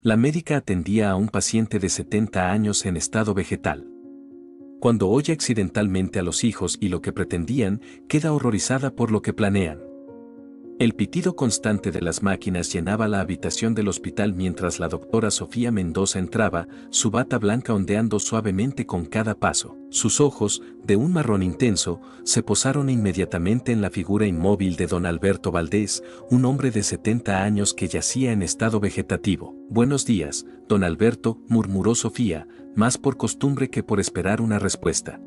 La médica atendía a un paciente de 70 años en estado vegetal. Cuando oye accidentalmente a los hijos y lo que pretendían, queda horrorizada por lo que planean. El pitido constante de las máquinas llenaba la habitación del hospital mientras la doctora Sofía Mendoza entraba, su bata blanca ondeando suavemente con cada paso. Sus ojos, de un marrón intenso, se posaron inmediatamente en la figura inmóvil de don Alberto Valdés, un hombre de 70 años que yacía en estado vegetativo. «Buenos días, don Alberto», murmuró Sofía, más por costumbre que por esperar una respuesta.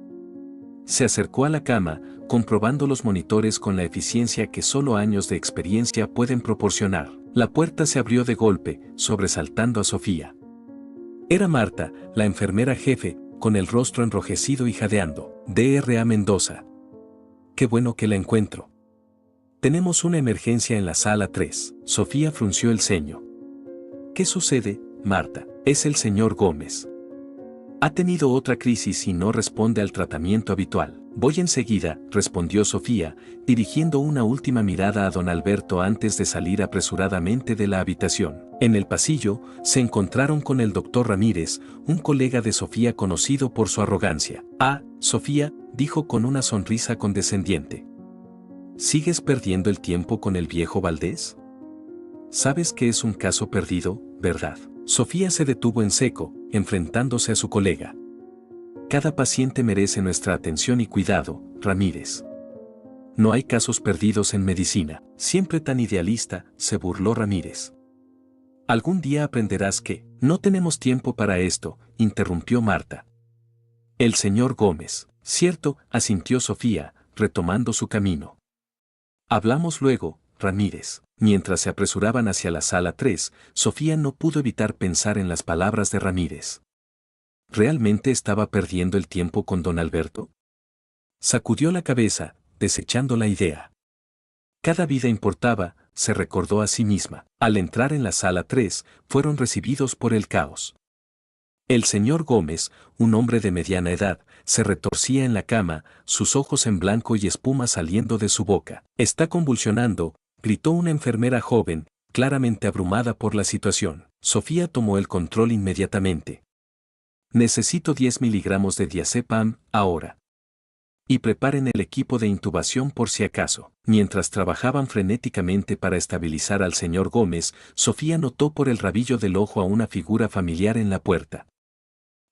Se acercó a la cama, comprobando los monitores con la eficiencia que solo años de experiencia pueden proporcionar. La puerta se abrió de golpe, sobresaltando a Sofía. Era Marta, la enfermera jefe, con el rostro enrojecido y jadeando. «Dra. Mendoza. Qué bueno que la encuentro. Tenemos una emergencia en la sala 3. Sofía frunció el ceño. «¿Qué sucede, Marta?» «Es el señor Gómez. Ha tenido otra crisis y no responde al tratamiento habitual». «Voy enseguida», respondió Sofía, dirigiendo una última mirada a don Alberto antes de salir apresuradamente de la habitación. En el pasillo, se encontraron con el doctor Ramírez, un colega de Sofía conocido por su arrogancia. «Ah, Sofía», dijo con una sonrisa condescendiente. «¿Sigues perdiendo el tiempo con el viejo Valdés? Sabes que es un caso perdido, ¿verdad?» Sofía se detuvo en seco, enfrentándose a su colega. «Cada paciente merece nuestra atención y cuidado, Ramírez. No hay casos perdidos en medicina». «Siempre tan idealista», se burló Ramírez. «Algún día aprenderás que no tenemos tiempo para esto», interrumpió Marta. «El señor Gómez». «Cierto», asintió Sofía, retomando su camino. «Hablamos luego, Ramírez». Mientras se apresuraban hacia la sala 3, Sofía no pudo evitar pensar en las palabras de Ramírez. ¿Realmente estaba perdiendo el tiempo con don Alberto? Sacudió la cabeza, desechando la idea. Cada vida importaba, se recordó a sí misma. Al entrar en la sala 3, fueron recibidos por el caos. El señor Gómez, un hombre de mediana edad, se retorcía en la cama, sus ojos en blanco y espuma saliendo de su boca. «Está convulsionando», gritó una enfermera joven, claramente abrumada por la situación. Sofía tomó el control inmediatamente. «Necesito 10 miligramos de diazepam, ahora. Y preparen el equipo de intubación por si acaso». Mientras trabajaban frenéticamente para estabilizar al señor Gómez, Sofía notó por el rabillo del ojo a una figura familiar en la puerta.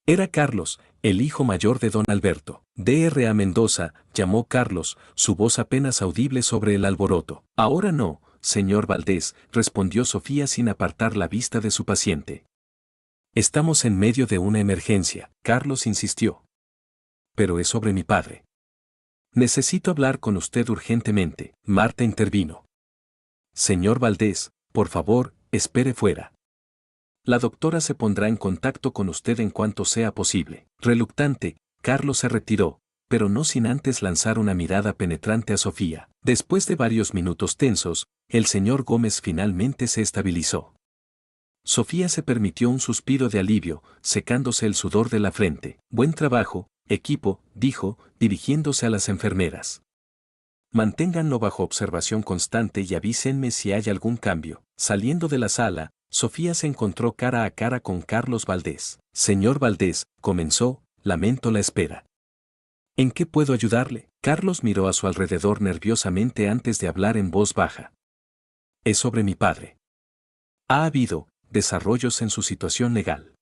Era Carlos, el hijo mayor de don Alberto. «Dra. Mendoza», llamó Carlos, su voz apenas audible sobre el alboroto. «Ahora no, señor Valdés», respondió Sofía sin apartar la vista de su paciente. «Estamos en medio de una emergencia», Carlos insistió. «Pero es sobre mi padre. Necesito hablar con usted urgentemente». Marta intervino. «Señor Valdés, por favor, espere fuera. La doctora se pondrá en contacto con usted en cuanto sea posible». Reluctante, Carlos se retiró, pero no sin antes lanzar una mirada penetrante a Sofía. Después de varios minutos tensos, el señor Gómez finalmente se estabilizó. Sofía se permitió un suspiro de alivio, secándose el sudor de la frente. «Buen trabajo, equipo», dijo, dirigiéndose a las enfermeras. «Manténganlo bajo observación constante y avísenme si hay algún cambio». Saliendo de la sala, Sofía se encontró cara a cara con Carlos Valdés. «Señor Valdés», comenzó, «lamento la espera. ¿En qué puedo ayudarle?». Carlos miró a su alrededor nerviosamente antes de hablar en voz baja. «Es sobre mi padre. Ha habido desarrollos en su situación legal.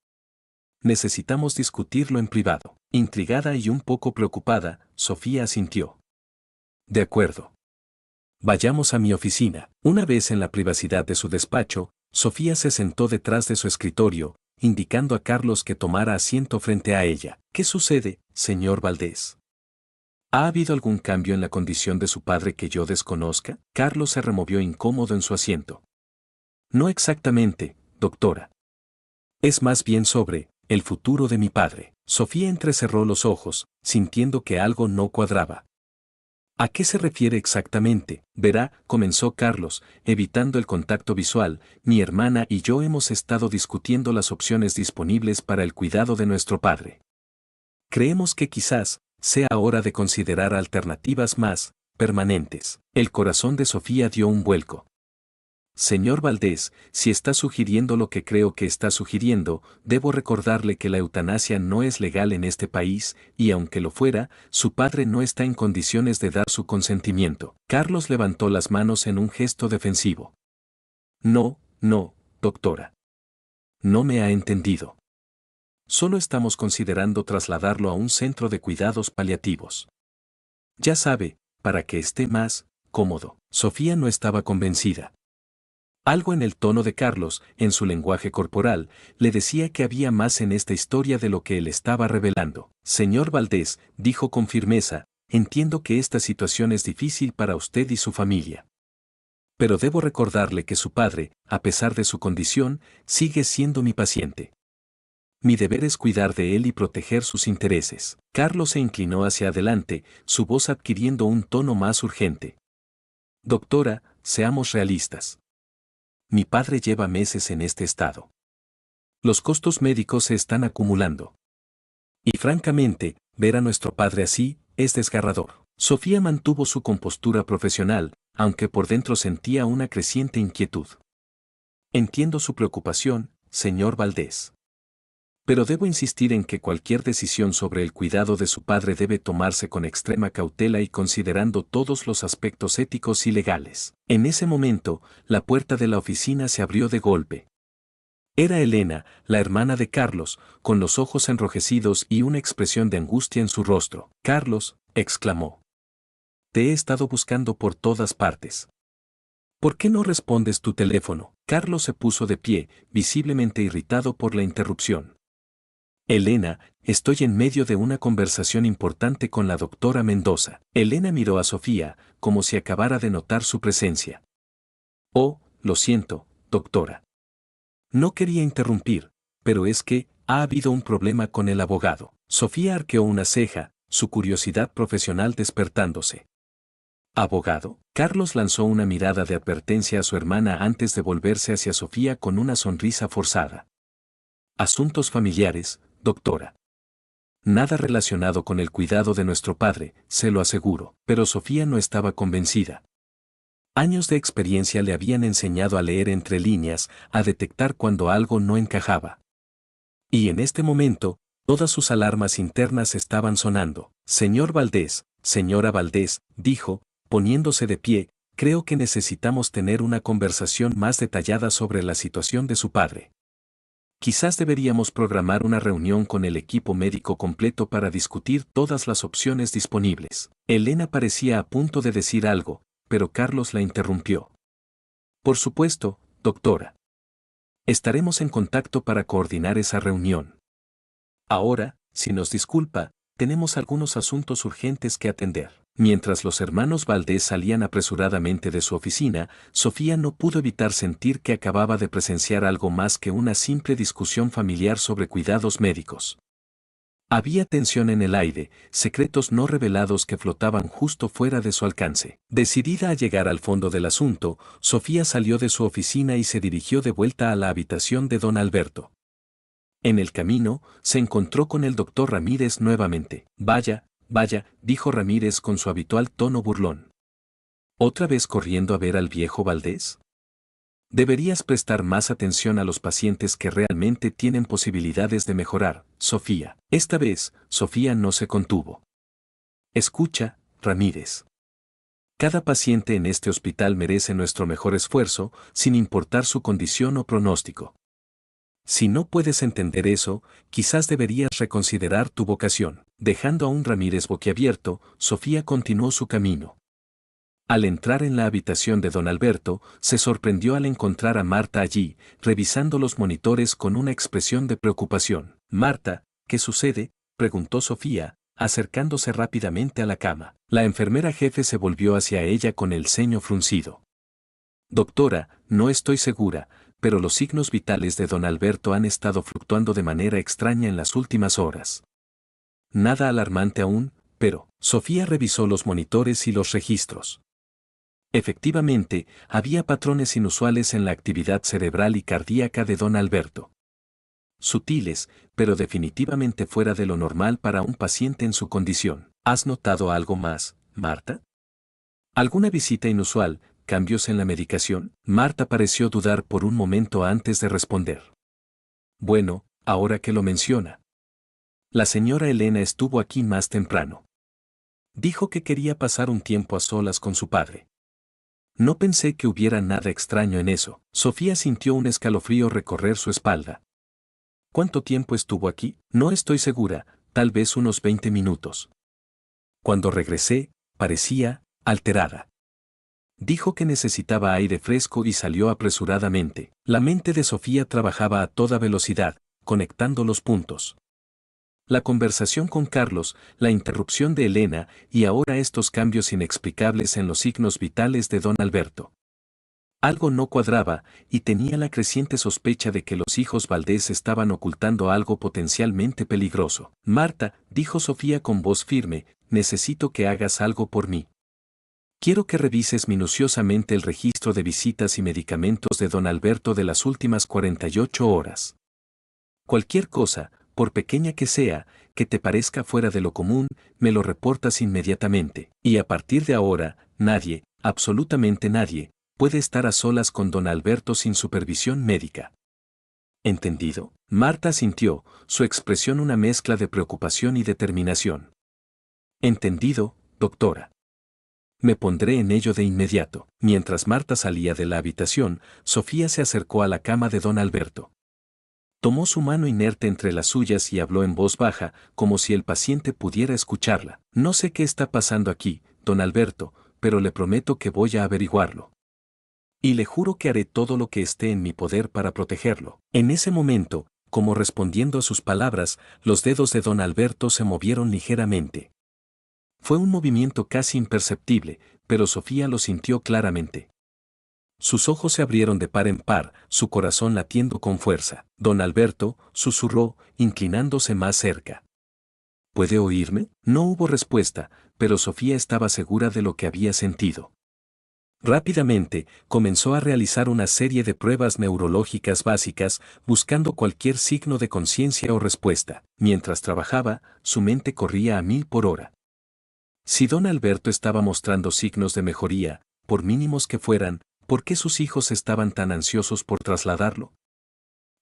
Necesitamos discutirlo en privado». Intrigada y un poco preocupada, Sofía asintió. «De acuerdo. Vayamos a mi oficina». Una vez en la privacidad de su despacho, Sofía se sentó detrás de su escritorio, indicando a Carlos que tomara asiento frente a ella. «¿Qué sucede, señor Valdés? ¿Ha habido algún cambio en la condición de su padre que yo desconozca?». Carlos se removió incómodo en su asiento. «No exactamente, doctora. Es más bien sobre el futuro de mi padre». Sofía entrecerró los ojos, sintiendo que algo no cuadraba. «¿A qué se refiere exactamente?». «Verá», comenzó Carlos, evitando el contacto visual, «mi hermana y yo hemos estado discutiendo las opciones disponibles para el cuidado de nuestro padre. Creemos que quizás sea hora de considerar alternativas más permanentes». El corazón de Sofía dio un vuelco. Señor Valdés, si está sugiriendo lo que creo que está sugiriendo, debo recordarle que la eutanasia no es legal en este país, y aunque lo fuera, su padre no está en condiciones de dar su consentimiento. Carlos levantó las manos en un gesto defensivo. No, no, doctora. No me ha entendido. Solo estamos considerando trasladarlo a un centro de cuidados paliativos. Ya sabe, para que esté más cómodo. Sofía no estaba convencida. Algo en el tono de Carlos, en su lenguaje corporal, le decía que había más en esta historia de lo que él estaba revelando. Señor Valdés, dijo con firmeza, entiendo que esta situación es difícil para usted y su familia. Pero debo recordarle que su padre, a pesar de su condición, sigue siendo mi paciente. Mi deber es cuidar de él y proteger sus intereses. Carlos se inclinó hacia adelante, su voz adquiriendo un tono más urgente. Doctora, seamos realistas. Mi padre lleva meses en este estado. Los costos médicos se están acumulando. Y francamente, ver a nuestro padre así, es desgarrador. Sofía mantuvo su compostura profesional, aunque por dentro sentía una creciente inquietud. Entiendo su preocupación, señor Valdés. Pero debo insistir en que cualquier decisión sobre el cuidado de su padre debe tomarse con extrema cautela y considerando todos los aspectos éticos y legales. En ese momento, la puerta de la oficina se abrió de golpe. Era Elena, la hermana de Carlos, con los ojos enrojecidos y una expresión de angustia en su rostro. Carlos, exclamó. Te he estado buscando por todas partes. ¿Por qué no respondes tu teléfono? Carlos se puso de pie, visiblemente irritado por la interrupción. Elena, estoy en medio de una conversación importante con la doctora Mendoza. Elena miró a Sofía, como si acabara de notar su presencia. Oh, lo siento, doctora. No quería interrumpir, pero es que ha habido un problema con el abogado. Sofía arqueó una ceja, su curiosidad profesional despertándose. ¿Abogado? Carlos lanzó una mirada de advertencia a su hermana antes de volverse hacia Sofía con una sonrisa forzada. Asuntos familiares, doctora. Nada relacionado con el cuidado de nuestro padre, se lo aseguro, pero Sofía no estaba convencida. Años de experiencia le habían enseñado a leer entre líneas, a detectar cuando algo no encajaba. Y en este momento, todas sus alarmas internas estaban sonando. Señor Valdés, señora Valdés, dijo, poniéndose de pie, creo que necesitamos tener una conversación más detallada sobre la situación de su padre. Quizás deberíamos programar una reunión con el equipo médico completo para discutir todas las opciones disponibles. Elena parecía a punto de decir algo, pero Carlos la interrumpió. Por supuesto, doctora. Estaremos en contacto para coordinar esa reunión. Ahora, si nos disculpa, tenemos algunos asuntos urgentes que atender. Mientras los hermanos Valdés salían apresuradamente de su oficina, Sofía no pudo evitar sentir que acababa de presenciar algo más que una simple discusión familiar sobre cuidados médicos. Había tensión en el aire, secretos no revelados que flotaban justo fuera de su alcance. Decidida a llegar al fondo del asunto, Sofía salió de su oficina y se dirigió de vuelta a la habitación de don Alberto. En el camino, se encontró con el doctor Ramírez nuevamente. Vaya, dijo Ramírez con su habitual tono burlón. ¿Otra vez corriendo a ver al viejo Valdés? Deberías prestar más atención a los pacientes que realmente tienen posibilidades de mejorar, Sofía. Esta vez, Sofía no se contuvo. Escucha, Ramírez. Cada paciente en este hospital merece nuestro mejor esfuerzo, sin importar su condición o pronóstico. Si no puedes entender eso, quizás deberías reconsiderar tu vocación. Dejando a un Ramírez boquiabierto, Sofía continuó su camino. Al entrar en la habitación de don Alberto, se sorprendió al encontrar a Marta allí, revisando los monitores con una expresión de preocupación. Marta, ¿qué sucede?, preguntó Sofía, acercándose rápidamente a la cama. La enfermera jefe se volvió hacia ella con el ceño fruncido. Doctora, no estoy segura, pero los signos vitales de don Alberto han estado fluctuando de manera extraña en las últimas horas. Nada alarmante aún, pero Sofía revisó los monitores y los registros. Efectivamente, había patrones inusuales en la actividad cerebral y cardíaca de don Alberto. Sutiles, pero definitivamente fuera de lo normal para un paciente en su condición. ¿Has notado algo más, Marta? ¿Alguna visita inusual, ¿Cambios en la medicación? Marta pareció dudar por un momento antes de responder. Bueno, ahora que lo menciona. La señora Elena estuvo aquí más temprano. Dijo que quería pasar un tiempo a solas con su padre. No pensé que hubiera nada extraño en eso. Sofía sintió un escalofrío recorrer su espalda. ¿Cuánto tiempo estuvo aquí? No estoy segura, tal vez unos 20 minutos. Cuando regresé, parecía alterada. Dijo que necesitaba aire fresco y salió apresuradamente. La mente de Sofía trabajaba a toda velocidad, conectando los puntos. La conversación con Carlos, la interrupción de Elena y ahora estos cambios inexplicables en los signos vitales de don Alberto. Algo no cuadraba y tenía la creciente sospecha de que los hijos Valdés estaban ocultando algo potencialmente peligroso. Marta, dijo Sofía con voz firme, necesito que hagas algo por mí. Quiero que revises minuciosamente el registro de visitas y medicamentos de don Alberto de las últimas 48 horas. Cualquier cosa, por pequeña que sea, que te parezca fuera de lo común, me lo reportas inmediatamente. Y a partir de ahora, nadie, absolutamente nadie, puede estar a solas con don Alberto sin supervisión médica. ¿Entendido? Marta sintió, su expresión una mezcla de preocupación y determinación. Entendido, doctora. Me pondré en ello de inmediato. Mientras Marta salía de la habitación, Sofía se acercó a la cama de don Alberto. Tomó su mano inerte entre las suyas y habló en voz baja, como si el paciente pudiera escucharla. No sé qué está pasando aquí, don Alberto, pero le prometo que voy a averiguarlo. Y le juro que haré todo lo que esté en mi poder para protegerlo. En ese momento, como respondiendo a sus palabras, los dedos de don Alberto se movieron ligeramente. Fue un movimiento casi imperceptible, pero Sofía lo sintió claramente. Sus ojos se abrieron de par en par, su corazón latiendo con fuerza. Don Alberto, susurró, inclinándose más cerca. ¿Puede oírme? No hubo respuesta, pero Sofía estaba segura de lo que había sentido. Rápidamente, comenzó a realizar una serie de pruebas neurológicas básicas, buscando cualquier signo de conciencia o respuesta. Mientras trabajaba, su mente corría a 1000 por hora. Si don Alberto estaba mostrando signos de mejoría, por mínimos que fueran, ¿por qué sus hijos estaban tan ansiosos por trasladarlo?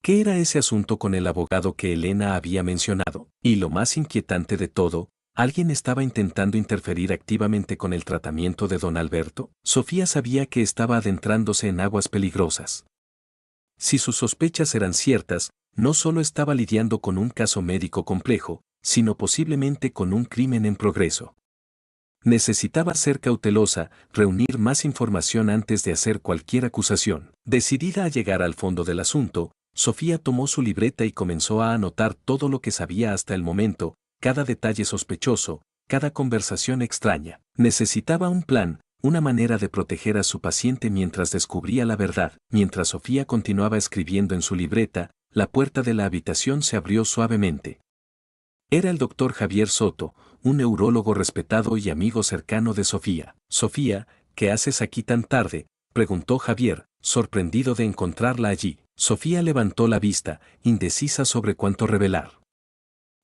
¿Qué era ese asunto con el abogado que Elena había mencionado? Y lo más inquietante de todo, ¿alguien estaba intentando interferir activamente con el tratamiento de don Alberto? Sofía sabía que estaba adentrándose en aguas peligrosas. Si sus sospechas eran ciertas, no solo estaba lidiando con un caso médico complejo, sino posiblemente con un crimen en progreso. Necesitaba ser cautelosa, reunir más información antes de hacer cualquier acusación. Decidida a llegar al fondo del asunto, Sofía tomó su libreta y comenzó a anotar todo lo que sabía hasta el momento, cada detalle sospechoso, cada conversación extraña. Necesitaba un plan, una manera de proteger a su paciente mientras descubría la verdad. Mientras Sofía continuaba escribiendo en su libreta, la puerta de la habitación se abrió suavemente. Era el doctor Javier Soto, un neurólogo respetado y amigo cercano de Sofía. Sofía, ¿qué haces aquí tan tarde?, preguntó Javier, sorprendido de encontrarla allí. Sofía levantó la vista, indecisa sobre cuánto revelar.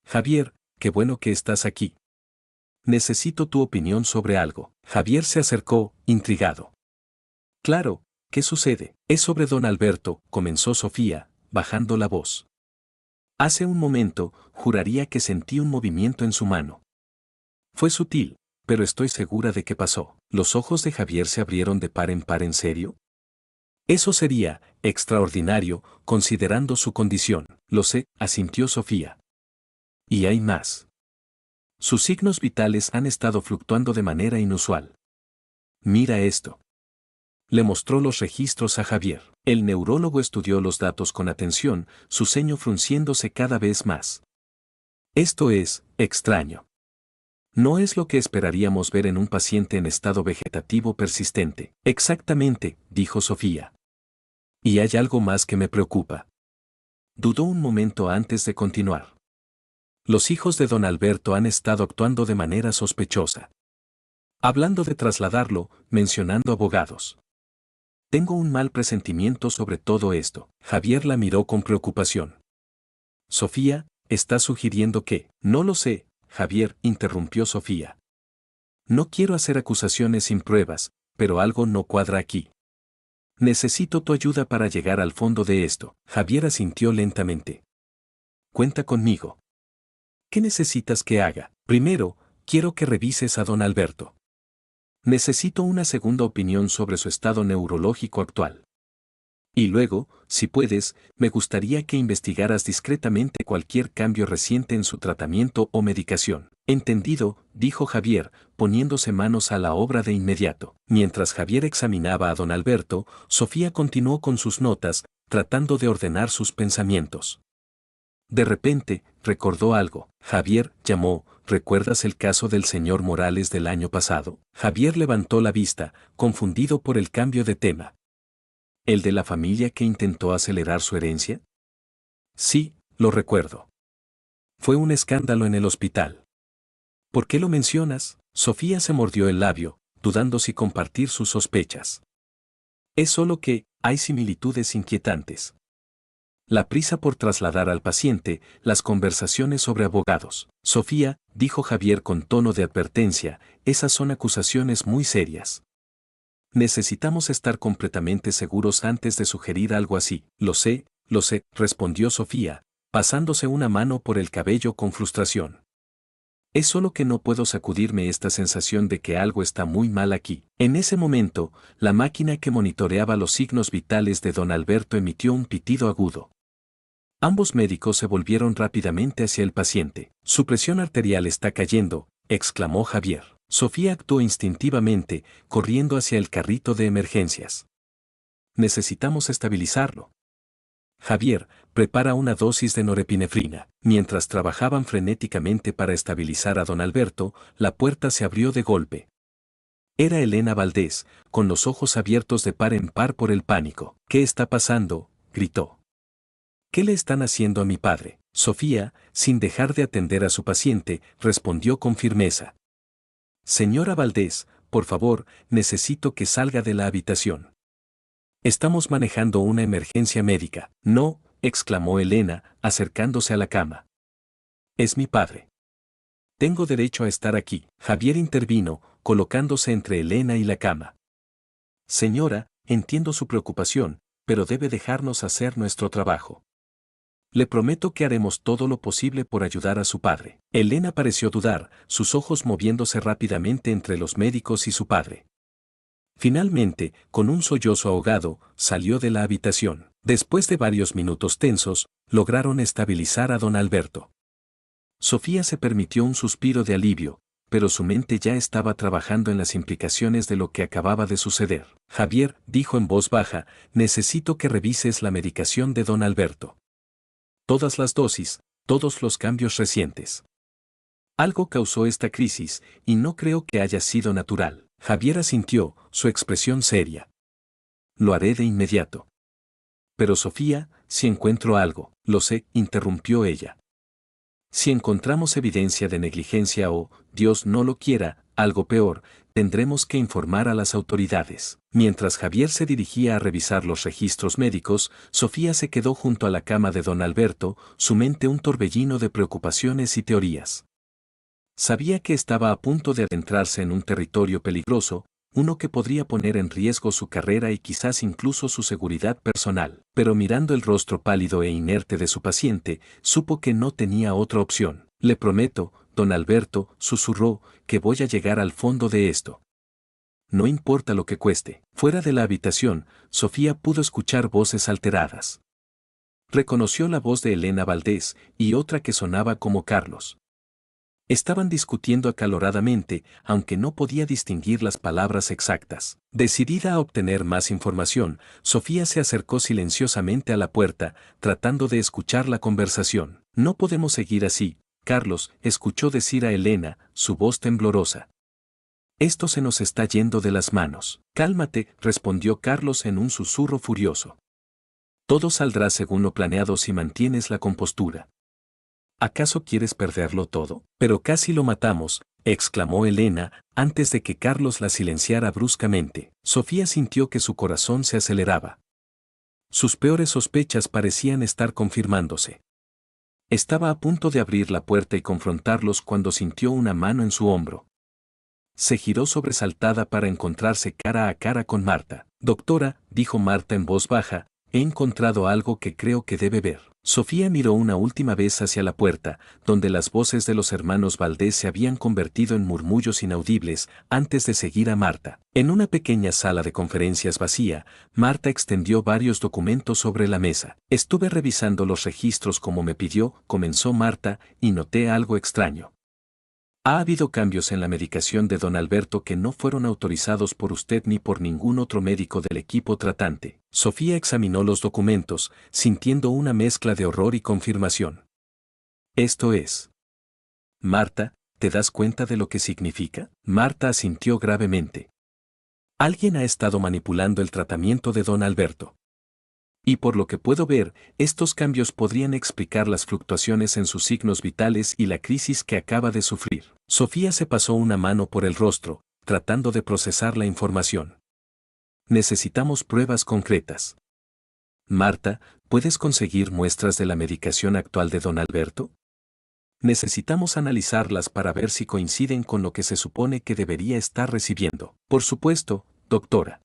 Javier, qué bueno que estás aquí. Necesito tu opinión sobre algo. Javier se acercó, intrigado. Claro, ¿qué sucede? Es sobre don Alberto, comenzó Sofía, bajando la voz. Hace un momento, juraría que sentí un movimiento en su mano. Fue sutil, pero estoy segura de que pasó. Los ojos de Javier se abrieron de par ¿en serio? Eso sería extraordinario, considerando su condición. Lo sé, asintió Sofía. Y hay más. Sus signos vitales han estado fluctuando de manera inusual. Mira esto. Le mostró los registros a Javier. El neurólogo estudió los datos con atención, su ceño frunciéndose cada vez más. Esto es extraño. No es lo que esperaríamos ver en un paciente en estado vegetativo persistente. Exactamente, dijo Sofía. Y hay algo más que me preocupa. Dudó un momento antes de continuar. Los hijos de don Alberto han estado actuando de manera sospechosa. Hablando de trasladarlo, mencionando abogados. Tengo un mal presentimiento sobre todo esto. Javier la miró con preocupación. Sofía, ¿estás sugiriendo que? No lo sé, Javier, interrumpió Sofía. No quiero hacer acusaciones sin pruebas, pero algo no cuadra aquí. Necesito tu ayuda para llegar al fondo de esto. Javier asintió lentamente. Cuenta conmigo. ¿Qué necesitas que haga? Primero, quiero que revises a don Alberto. Necesito una segunda opinión sobre su estado neurológico actual. Y luego, si puedes, me gustaría que investigaras discretamente cualquier cambio reciente en su tratamiento o medicación. Entendido, dijo Javier, poniéndose manos a la obra de inmediato. Mientras Javier examinaba a don Alberto, Sofía continuó con sus notas, tratando de ordenar sus pensamientos. De repente, recordó algo. Javier llamó, ¿recuerdas el caso del señor Morales del año pasado? Javier levantó la vista, confundido por el cambio de tema. ¿El de la familia que intentó acelerar su herencia? Sí, lo recuerdo. Fue un escándalo en el hospital. ¿Por qué lo mencionas? Sofía se mordió el labio, dudando si compartir sus sospechas. Es solo que hay similitudes inquietantes. La prisa por trasladar al paciente, las conversaciones sobre abogados. Sofía, dijo Javier con tono de advertencia, esas son acusaciones muy serias. Necesitamos estar completamente seguros antes de sugerir algo así. Lo sé, respondió Sofía, pasándose una mano por el cabello con frustración. Es solo que no puedo sacudirme esta sensación de que algo está muy mal aquí. En ese momento, la máquina que monitoreaba los signos vitales de don Alberto emitió un pitido agudo. Ambos médicos se volvieron rápidamente hacia el paciente. Su presión arterial está cayendo, exclamó Javier. Sofía actuó instintivamente, corriendo hacia el carrito de emergencias. Necesitamos estabilizarlo. Javier, prepara una dosis de norepinefrina. Mientras trabajaban frenéticamente para estabilizar a don Alberto, la puerta se abrió de golpe. Era Elena Valdés, con los ojos abiertos de par en par por el pánico. ¿Qué está pasando?, gritó. ¿Qué le están haciendo a mi padre? Sofía, sin dejar de atender a su paciente, respondió con firmeza. Señora Valdés, por favor, necesito que salga de la habitación. Estamos manejando una emergencia médica. No, exclamó Elena, acercándose a la cama. Es mi padre. Tengo derecho a estar aquí. Javier intervino, colocándose entre Elena y la cama. Señora, entiendo su preocupación, pero debe dejarnos hacer nuestro trabajo. Le prometo que haremos todo lo posible por ayudar a su padre. Elena pareció dudar, sus ojos moviéndose rápidamente entre los médicos y su padre. Finalmente, con un sollozo ahogado, salió de la habitación. Después de varios minutos tensos, lograron estabilizar a don Alberto. Sofía se permitió un suspiro de alivio, pero su mente ya estaba trabajando en las implicaciones de lo que acababa de suceder. Javier, dijo en voz baja, necesito que revises la medicación de don Alberto. Todas las dosis, todos los cambios recientes. Algo causó esta crisis, y no creo que haya sido natural. Javier asintió, su expresión seria. Lo haré de inmediato. Pero Sofía, si encuentro algo, lo sé, interrumpió ella. Si encontramos evidencia de negligencia o, Dios no lo quiera, algo peor, tendremos que informar a las autoridades. Mientras Javier se dirigía a revisar los registros médicos, Sofía se quedó junto a la cama de don Alberto, su mente un torbellino de preocupaciones y teorías. Sabía que estaba a punto de adentrarse en un territorio peligroso, uno que podría poner en riesgo su carrera y quizás incluso su seguridad personal. Pero mirando el rostro pálido e inerte de su paciente, supo que no tenía otra opción. Le prometo, don Alberto, susurró, que voy a llegar al fondo de esto. No importa lo que cueste. Fuera de la habitación, Sofía pudo escuchar voces alteradas. Reconoció la voz de Elena Valdés y otra que sonaba como Carlos. Estaban discutiendo acaloradamente, aunque no podía distinguir las palabras exactas. Decidida a obtener más información, Sofía se acercó silenciosamente a la puerta, tratando de escuchar la conversación. No podemos seguir así, Carlos, escuchó decir a Elena, su voz temblorosa. Esto se nos está yendo de las manos. Cálmate, respondió Carlos en un susurro furioso. Todo saldrá según lo planeado si mantienes la compostura. ¿Acaso quieres perderlo todo? Pero casi lo matamos, exclamó Elena, antes de que Carlos la silenciara bruscamente. Sofía sintió que su corazón se aceleraba. Sus peores sospechas parecían estar confirmándose. Estaba a punto de abrir la puerta y confrontarlos cuando sintió una mano en su hombro. Se giró sobresaltada para encontrarse cara a cara con Marta. Doctora, dijo Marta en voz baja, he encontrado algo que creo que debe ver. Sofía miró una última vez hacia la puerta, donde las voces de los hermanos Valdés se habían convertido en murmullos inaudibles antes de seguir a Marta. En una pequeña sala de conferencias vacía, Marta extendió varios documentos sobre la mesa. Estuve revisando los registros como me pidió, comenzó Marta, y noté algo extraño. Ha habido cambios en la medicación de don Alberto que no fueron autorizados por usted ni por ningún otro médico del equipo tratante. Sofía examinó los documentos, sintiendo una mezcla de horror y confirmación. Esto es. Marta, ¿te das cuenta de lo que significa? Marta asintió gravemente. Alguien ha estado manipulando el tratamiento de don Alberto. Y por lo que puedo ver, estos cambios podrían explicar las fluctuaciones en sus signos vitales y la crisis que acaba de sufrir. Sofía se pasó una mano por el rostro, tratando de procesar la información. Necesitamos pruebas concretas. Marta, ¿puedes conseguir muestras de la medicación actual de don Alberto? Necesitamos analizarlas para ver si coinciden con lo que se supone que debería estar recibiendo. Por supuesto, doctora.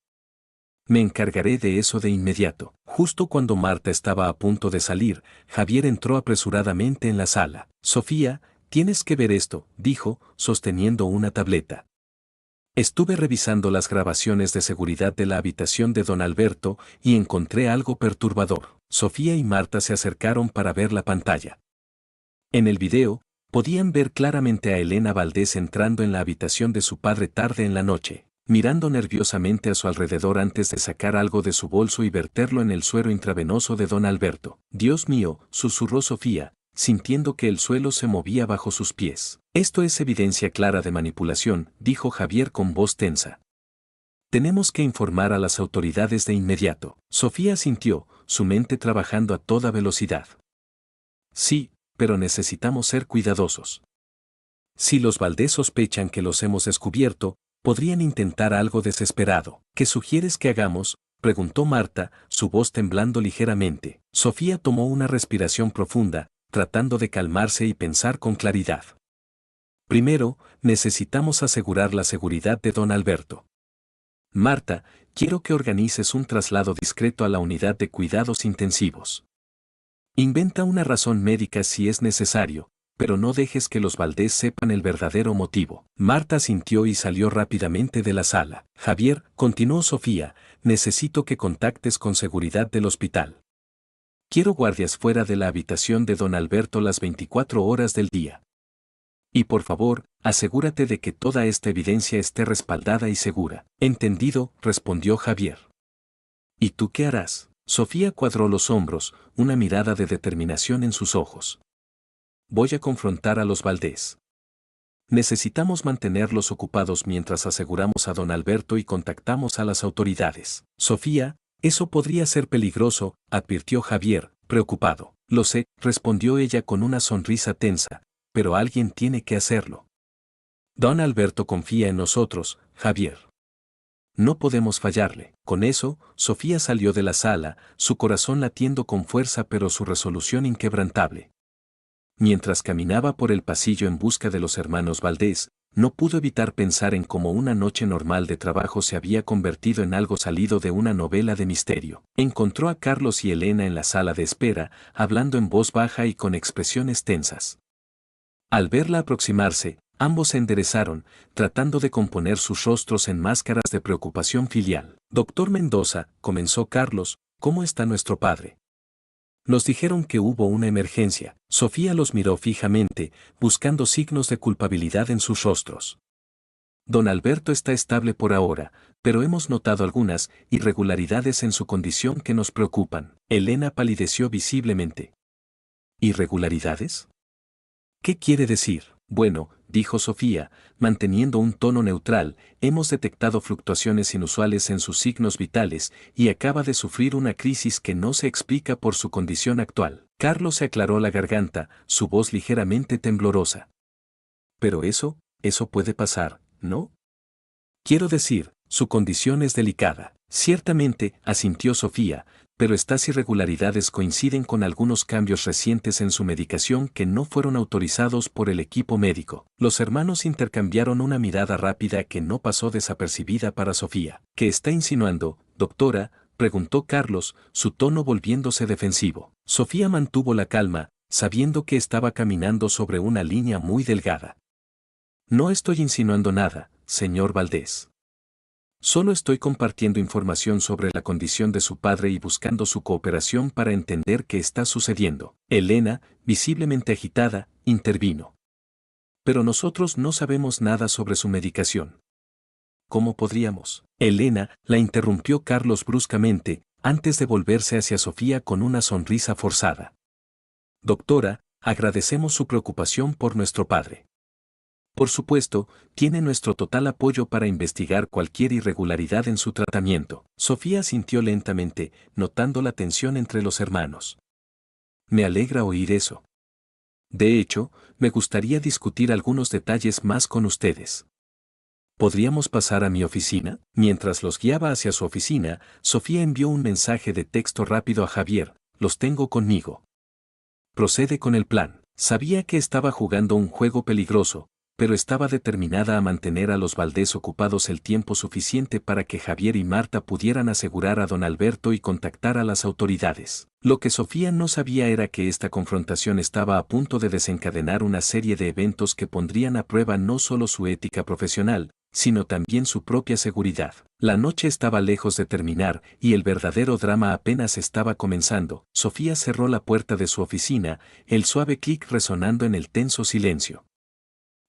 Me encargaré de eso de inmediato. Justo cuando Marta estaba a punto de salir, Javier entró apresuradamente en la sala. Sofía, tienes que ver esto, dijo, sosteniendo una tableta. Estuve revisando las grabaciones de seguridad de la habitación de don Alberto y encontré algo perturbador. Sofía y Marta se acercaron para ver la pantalla. En el video, podían ver claramente a Elena Valdés entrando en la habitación de su padre tarde en la noche, mirando nerviosamente a su alrededor antes de sacar algo de su bolso y verterlo en el suero intravenoso de don Alberto. Dios mío, susurró Sofía, sintiendo que el suelo se movía bajo sus pies. Esto es evidencia clara de manipulación, dijo Javier con voz tensa. Tenemos que informar a las autoridades de inmediato. Sofía sintió, su mente trabajando a toda velocidad. Sí, pero necesitamos ser cuidadosos. Si los Valdés sospechan que los hemos descubierto, podrían intentar algo desesperado. ¿Qué sugieres que hagamos?, preguntó Marta, su voz temblando ligeramente. Sofía tomó una respiración profunda, tratando de calmarse y pensar con claridad. Primero, necesitamos asegurar la seguridad de don Alberto. Marta, quiero que organices un traslado discreto a la unidad de cuidados intensivos. Inventa una razón médica si es necesario, pero no dejes que los Valdés sepan el verdadero motivo. Marta sintió y salió rápidamente de la sala. Javier, continuó Sofía, necesito que contactes con seguridad del hospital. Quiero guardias fuera de la habitación de don Alberto las 24 horas del día. Y por favor, asegúrate de que toda esta evidencia esté respaldada y segura. Entendido, respondió Javier. ¿Y tú qué harás? Sofía cuadró los hombros, una mirada de determinación en sus ojos. Voy a confrontar a los Valdés. Necesitamos mantenerlos ocupados mientras aseguramos a don Alberto y contactamos a las autoridades. Sofía, eso podría ser peligroso, advirtió Javier, preocupado. Lo sé, respondió ella con una sonrisa tensa, pero alguien tiene que hacerlo. Don Alberto confía en nosotros, Javier. No podemos fallarle. Con eso, Sofía salió de la sala, su corazón latiendo con fuerza pero su resolución inquebrantable. Mientras caminaba por el pasillo en busca de los hermanos Valdés, no pudo evitar pensar en cómo una noche normal de trabajo se había convertido en algo salido de una novela de misterio. Encontró a Carlos y Elena en la sala de espera, hablando en voz baja y con expresiones tensas. Al verla aproximarse, ambos se enderezaron, tratando de componer sus rostros en máscaras de preocupación filial. Doctor Mendoza, comenzó Carlos, ¿cómo está nuestro padre? Nos dijeron que hubo una emergencia. Sofía los miró fijamente, buscando signos de culpabilidad en sus rostros. Don Alberto está estable por ahora, pero hemos notado algunas irregularidades en su condición que nos preocupan. Elena palideció visiblemente. ¿Irregularidades? ¿Qué quiere decir? Bueno, dijo Sofía, manteniendo un tono neutral, hemos detectado fluctuaciones inusuales en sus signos vitales y acaba de sufrir una crisis que no se explica por su condición actual. Carlos se aclaró la garganta, su voz ligeramente temblorosa. Pero eso puede pasar, ¿no? Quiero decir, su condición es delicada. Ciertamente, asintió Sofía, pero estas irregularidades coinciden con algunos cambios recientes en su medicación que no fueron autorizados por el equipo médico. Los hermanos intercambiaron una mirada rápida que no pasó desapercibida para Sofía. ¿Qué está insinuando, doctora?, preguntó Carlos, su tono volviéndose defensivo. Sofía mantuvo la calma, sabiendo que estaba caminando sobre una línea muy delgada. No estoy insinuando nada, señor Valdés. Solo estoy compartiendo información sobre la condición de su padre y buscando su cooperación para entender qué está sucediendo. Elena, visiblemente agitada, intervino. Pero nosotros no sabemos nada sobre su medicación. ¿Cómo podríamos? Elena, la interrumpió Carlos bruscamente, antes de volverse hacia Sofía con una sonrisa forzada. Doctora, agradecemos su preocupación por nuestro padre. Por supuesto, tiene nuestro total apoyo para investigar cualquier irregularidad en su tratamiento. Sofía asintió lentamente, notando la tensión entre los hermanos. Me alegra oír eso. De hecho, me gustaría discutir algunos detalles más con ustedes. ¿Podríamos pasar a mi oficina? Mientras los guiaba hacia su oficina, Sofía envió un mensaje de texto rápido a Javier: los tengo conmigo. Procede con el plan. Sabía que estaba jugando un juego peligroso, pero estaba determinada a mantener a los Valdés ocupados el tiempo suficiente para que Javier y Marta pudieran asegurar a don Alberto y contactar a las autoridades. Lo que Sofía no sabía era que esta confrontación estaba a punto de desencadenar una serie de eventos que pondrían a prueba no solo su ética profesional, sino también su propia seguridad. La noche estaba lejos de terminar y el verdadero drama apenas estaba comenzando. Sofía cerró la puerta de su oficina, el suave clic resonando en el tenso silencio.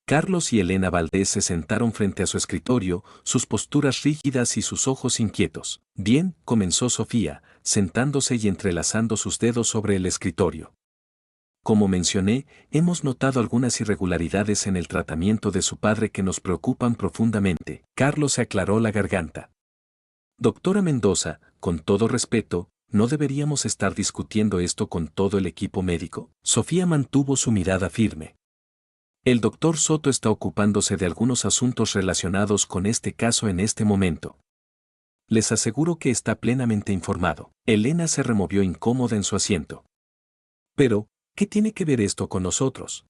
Carlos y Elena Valdés se sentaron frente a su escritorio, sus posturas rígidas y sus ojos inquietos. Bien, comenzó Sofía, sentándose y entrelazando sus dedos sobre el escritorio. Como mencioné, hemos notado algunas irregularidades en el tratamiento de su padre que nos preocupan profundamente. Carlos se aclaró la garganta. Doctora Mendoza, con todo respeto, ¿no deberíamos estar discutiendo esto con todo el equipo médico? Sofía mantuvo su mirada firme. El doctor Soto está ocupándose de algunos asuntos relacionados con este caso en este momento. Les aseguro que está plenamente informado. Elena se removió incómoda en su asiento. Pero, ¿qué tiene que ver esto con nosotros?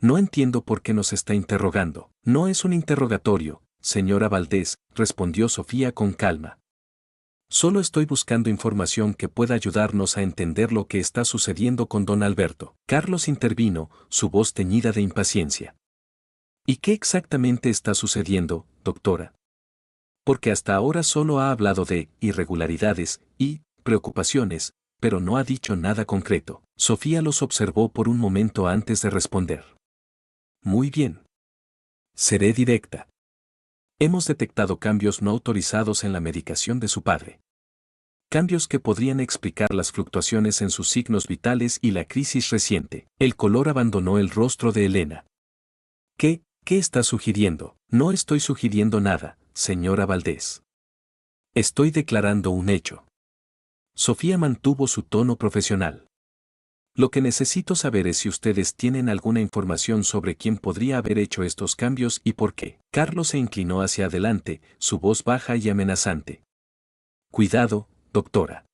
No entiendo por qué nos está interrogando. No es un interrogatorio, señora Valdés, respondió Sofía con calma. Solo estoy buscando información que pueda ayudarnos a entender lo que está sucediendo con don Alberto. Carlos intervino, su voz teñida de impaciencia. ¿Y qué exactamente está sucediendo, doctora? Porque hasta ahora solo ha hablado de irregularidades y preocupaciones, pero no ha dicho nada concreto. Sofía los observó por un momento antes de responder. Muy bien. Seré directa. Hemos detectado cambios no autorizados en la medicación de su padre. Cambios que podrían explicar las fluctuaciones en sus signos vitales y la crisis reciente. El color abandonó el rostro de Elena. ¿Qué está sugiriendo? No estoy sugiriendo nada, señora Valdés. Estoy declarando un hecho. Sofía mantuvo su tono profesional. Lo que necesito saber es si ustedes tienen alguna información sobre quién podría haber hecho estos cambios y por qué. Carlos se inclinó hacia adelante, su voz baja y amenazante. Cuidado, doctora.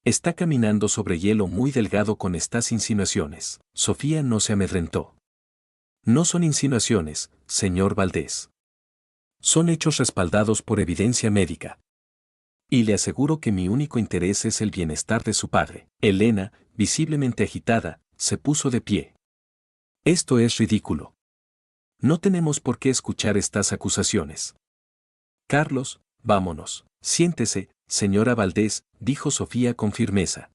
Está caminando sobre hielo muy delgado con estas insinuaciones. Sofía no se amedrentó. No son insinuaciones, señor Valdés. Son hechos respaldados por evidencia médica. Y le aseguro que mi único interés es el bienestar de su padre. Elena, visiblemente agitada, se puso de pie. Esto es ridículo. No tenemos por qué escuchar estas acusaciones. Carlos, vámonos. Siéntese, señora Valdés, dijo Sofía con firmeza.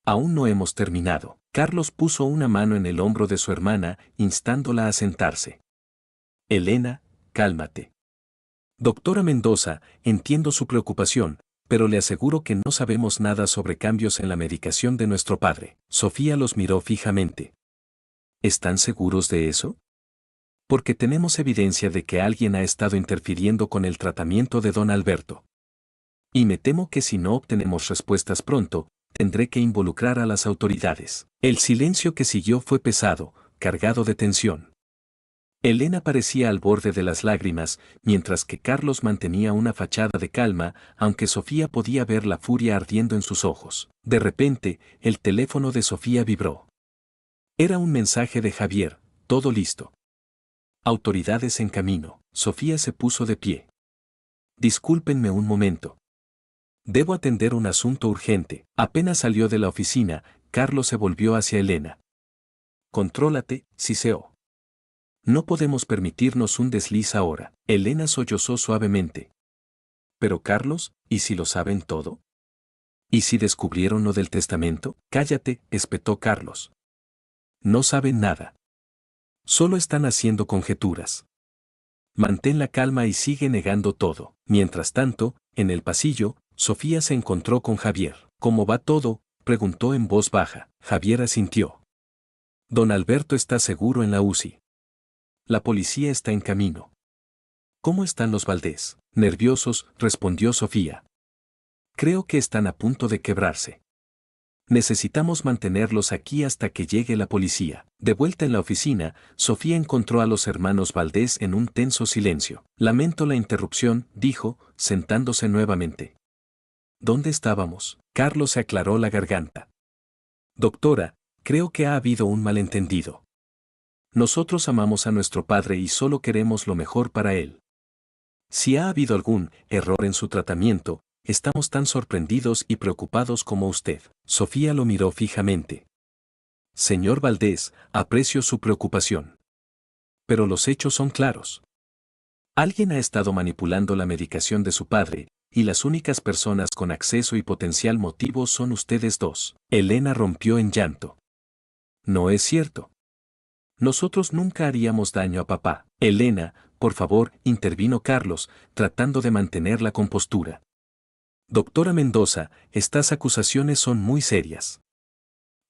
Aún no hemos terminado. Carlos puso una mano en el hombro de su hermana, instándola a sentarse. Elena, cálmate. Doctora Mendoza, entiendo su preocupación, pero le aseguro que no sabemos nada sobre cambios en la medicación de nuestro padre. Sofía los miró fijamente. ¿Están seguros de eso? Porque tenemos evidencia de que alguien ha estado interfiriendo con el tratamiento de don Alberto. Y me temo que si no obtenemos respuestas pronto, tendré que involucrar a las autoridades. El silencio que siguió fue pesado, cargado de tensión. Elena parecía al borde de las lágrimas, mientras que Carlos mantenía una fachada de calma, aunque Sofía podía ver la furia ardiendo en sus ojos. De repente, el teléfono de Sofía vibró. Era un mensaje de Javier: todo listo. Autoridades en camino. Sofía se puso de pie. Discúlpenme un momento. Debo atender un asunto urgente. Apenas salió de la oficina, Carlos se volvió hacia Elena. Contrólate, siseó. No podemos permitirnos un desliz ahora. Elena sollozó suavemente. Pero Carlos, ¿y si lo saben todo? ¿Y si descubrieron lo del testamento? Cállate, espetó Carlos. No saben nada. Solo están haciendo conjeturas. Mantén la calma y sigue negando todo. Mientras tanto, en el pasillo, Sofía se encontró con Javier. ¿Cómo va todo?, preguntó en voz baja. Javier asintió. Don Alberto está seguro en la UCI. La policía está en camino. ¿Cómo están los Valdés? Nerviosos, respondió Sofía. Creo que están a punto de quebrarse. Necesitamos mantenerlos aquí hasta que llegue la policía. De vuelta en la oficina, Sofía encontró a los hermanos Valdés en un tenso silencio. Lamento la interrupción, dijo, sentándose nuevamente. ¿Dónde estábamos? Carlos se aclaró la garganta. Doctora, creo que ha habido un malentendido. Nosotros amamos a nuestro padre y solo queremos lo mejor para él. Si ha habido algún error en su tratamiento, estamos tan sorprendidos y preocupados como usted. Sofía lo miró fijamente. Señor Valdés, aprecio su preocupación. Pero los hechos son claros. Alguien ha estado manipulando la medicación de su padre, y las únicas personas con acceso y potencial motivo son ustedes dos. Elena rompió en llanto. No es cierto. Nosotros nunca haríamos daño a papá. Elena, por favor, intervino Carlos, tratando de mantener la compostura. Doctora Mendoza, estas acusaciones son muy serias.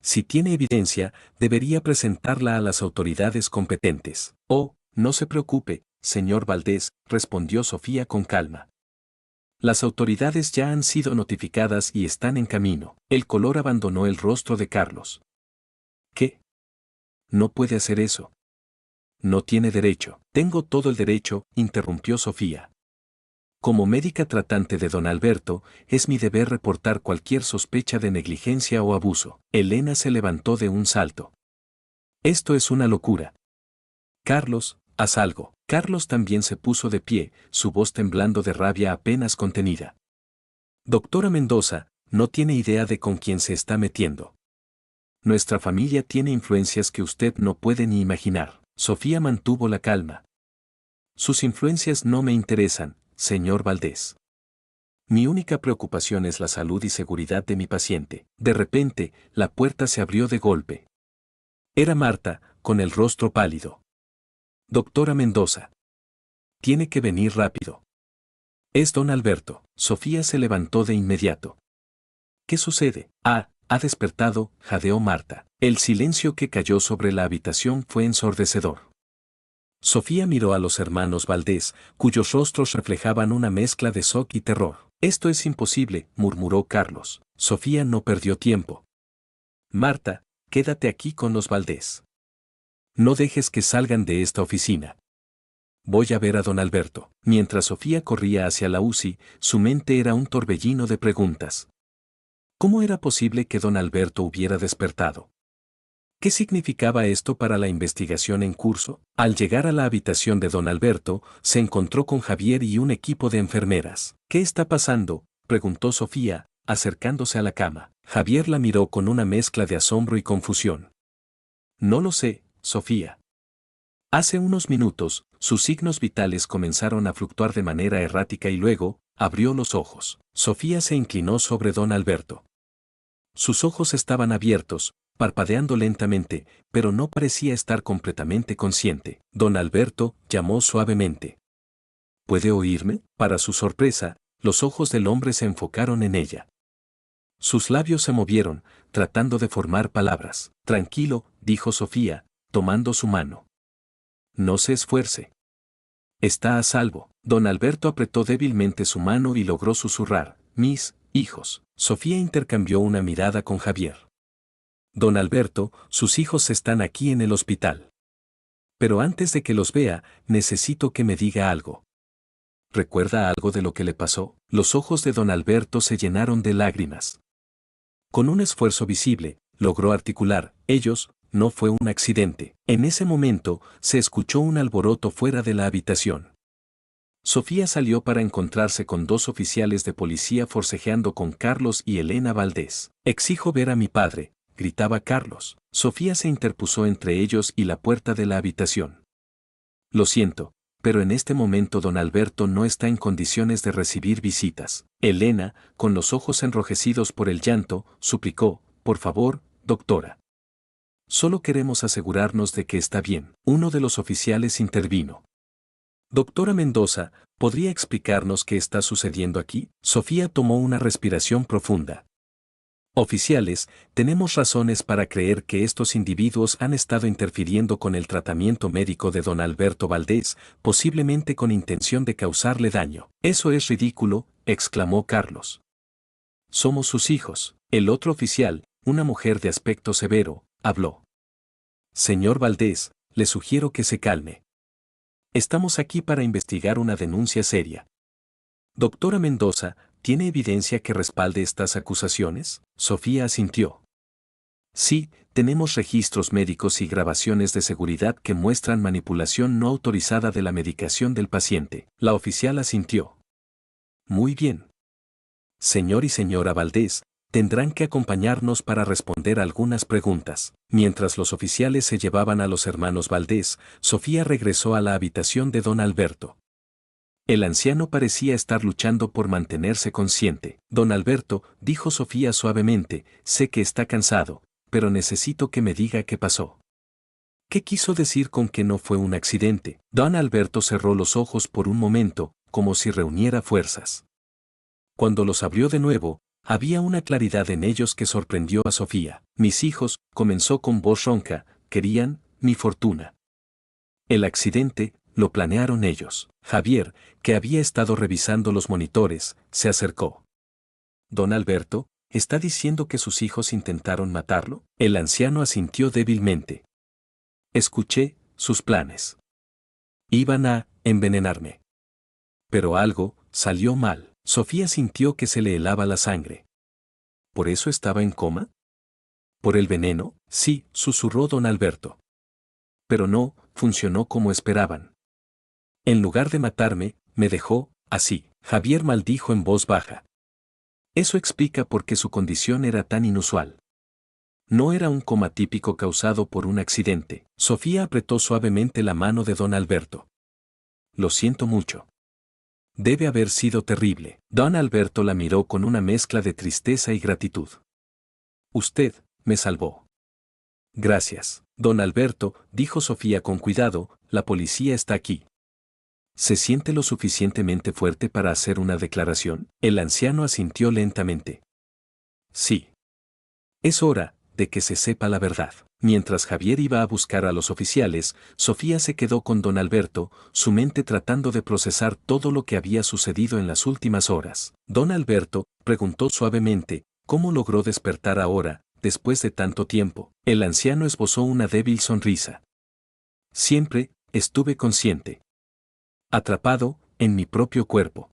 Si tiene evidencia, debería presentarla a las autoridades competentes. Oh, no se preocupe, señor Valdés, respondió Sofía con calma. Las autoridades ya han sido notificadas y están en camino. El color abandonó el rostro de Carlos. ¿Qué? No puede hacer eso. No tiene derecho. Tengo todo el derecho, interrumpió Sofía. Como médica tratante de don Alberto, es mi deber reportar cualquier sospecha de negligencia o abuso. Elena se levantó de un salto. Esto es una locura. Carlos, haz algo. Carlos también se puso de pie, su voz temblando de rabia apenas contenida. Doctora Mendoza, no tiene idea de con quién se está metiendo. Nuestra familia tiene influencias que usted no puede ni imaginar. Sofía mantuvo la calma. Sus influencias no me interesan, señor Valdés. Mi única preocupación es la salud y seguridad de mi paciente. De repente, la puerta se abrió de golpe. Era Marta, con el rostro pálido. Doctora Mendoza. Tiene que venir rápido. Es don Alberto. Sofía se levantó de inmediato. ¿Qué sucede? Ha despertado, jadeó Marta. El silencio que cayó sobre la habitación fue ensordecedor. Sofía miró a los hermanos Valdés, cuyos rostros reflejaban una mezcla de shock y terror. Esto es imposible, murmuró Carlos. Sofía no perdió tiempo. Marta, quédate aquí con los Valdés. No dejes que salgan de esta oficina. Voy a ver a don Alberto. Mientras Sofía corría hacia la UCI, su mente era un torbellino de preguntas. ¿Cómo era posible que don Alberto hubiera despertado? ¿Qué significaba esto para la investigación en curso? Al llegar a la habitación de don Alberto, se encontró con Javier y un equipo de enfermeras. ¿Qué está pasando?, preguntó Sofía, acercándose a la cama. Javier la miró con una mezcla de asombro y confusión. No lo sé, Sofía. Hace unos minutos, sus signos vitales comenzaron a fluctuar de manera errática y luego, abrió los ojos. Sofía se inclinó sobre don Alberto. Sus ojos estaban abiertos, parpadeando lentamente, pero no parecía estar completamente consciente. Don Alberto llamó suavemente. ¿Puede oírme? Para su sorpresa, los ojos del hombre se enfocaron en ella. Sus labios se movieron, tratando de formar palabras. Tranquilo, dijo Sofía, tomando su mano. No se esfuerce. Está a salvo. Don Alberto apretó débilmente su mano y logró susurrar, mis hijos. Sofía intercambió una mirada con Javier. Don Alberto, sus hijos están aquí en el hospital. Pero antes de que los vea, necesito que me diga algo. ¿Recuerda algo de lo que le pasó? Los ojos de don Alberto se llenaron de lágrimas. Con un esfuerzo visible, logró articular, no fue un accidente. En ese momento, se escuchó un alboroto fuera de la habitación. Sofía salió para encontrarse con dos oficiales de policía forcejeando con Carlos y Elena Valdés. Exijo ver a mi padre, gritaba Carlos. Sofía se interpuso entre ellos y la puerta de la habitación. Lo siento, pero en este momento don Alberto no está en condiciones de recibir visitas. Elena, con los ojos enrojecidos por el llanto, suplicó, por favor, doctora. Solo queremos asegurarnos de que está bien. Uno de los oficiales intervino. Doctora Mendoza, ¿podría explicarnos qué está sucediendo aquí? Sofía tomó una respiración profunda. Oficiales, tenemos razones para creer que estos individuos han estado interfiriendo con el tratamiento médico de don Alberto Valdés, posiblemente con intención de causarle daño. Eso es ridículo, exclamó Carlos. Somos sus hijos. El otro oficial, una mujer de aspecto severo, habló. Señor Valdés, le sugiero que se calme. Estamos aquí para investigar una denuncia seria. Doctora Mendoza, ¿tiene evidencia que respalde estas acusaciones? Sofía asintió. Sí, tenemos registros médicos y grabaciones de seguridad que muestran manipulación no autorizada de la medicación del paciente. La oficial asintió. Muy bien. Señor y señora Valdés, tendrán que acompañarnos para responder algunas preguntas. Mientras los oficiales se llevaban a los hermanos Valdés, Sofía regresó a la habitación de don Alberto. El anciano parecía estar luchando por mantenerse consciente. Don Alberto, dijo Sofía suavemente, sé que está cansado, pero necesito que me diga qué pasó. ¿Qué quiso decir con que no fue un accidente? Don Alberto cerró los ojos por un momento, como si reuniera fuerzas. Cuando los abrió de nuevo, había una claridad en ellos que sorprendió a Sofía. Mis hijos, comenzó con voz ronca, querían mi fortuna. El accidente, lo planearon ellos. Javier, que había estado revisando los monitores, se acercó. Don Alberto, ¿está diciendo que sus hijos intentaron matarlo? El anciano asintió débilmente. Escuché sus planes. Iban a envenenarme. Pero algo salió mal. Sofía sintió que se le helaba la sangre. ¿Por eso estaba en coma? ¿Por el veneno? Sí, susurró don Alberto. Pero no, funcionó como esperaban. En lugar de matarme, me dejó, así. Javier maldijo en voz baja. Eso explica por qué su condición era tan inusual. No era un coma típico causado por un accidente. Sofía apretó suavemente la mano de don Alberto. Lo siento mucho. Debe haber sido terrible. Don Alberto la miró con una mezcla de tristeza y gratitud. Usted, me salvó. Gracias. Don Alberto, dijo Sofía con cuidado, la policía está aquí. ¿Se siente lo suficientemente fuerte para hacer una declaración? El anciano asintió lentamente. Sí. Es hora de que se sepa la verdad. Mientras Javier iba a buscar a los oficiales, Sofía se quedó con don Alberto, su mente tratando de procesar todo lo que había sucedido en las últimas horas. Don Alberto, preguntó suavemente, ¿cómo logró despertar ahora, después de tanto tiempo? El anciano esbozó una débil sonrisa. Siempre estuve consciente. Atrapado en mi propio cuerpo.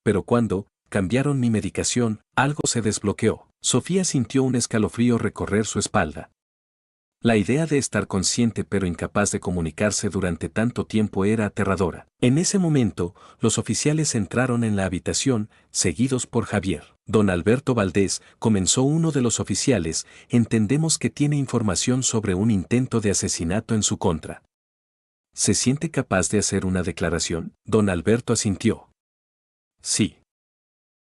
Pero cuando cambiaron mi medicación, algo se desbloqueó. Sofía sintió un escalofrío recorrer su espalda. La idea de estar consciente pero incapaz de comunicarse durante tanto tiempo era aterradora. En ese momento, los oficiales entraron en la habitación, seguidos por Javier. Don Alberto Valdés, comenzó uno de los oficiales, entendemos que tiene información sobre un intento de asesinato en su contra. ¿Se siente capaz de hacer una declaración? Don Alberto asintió. Sí.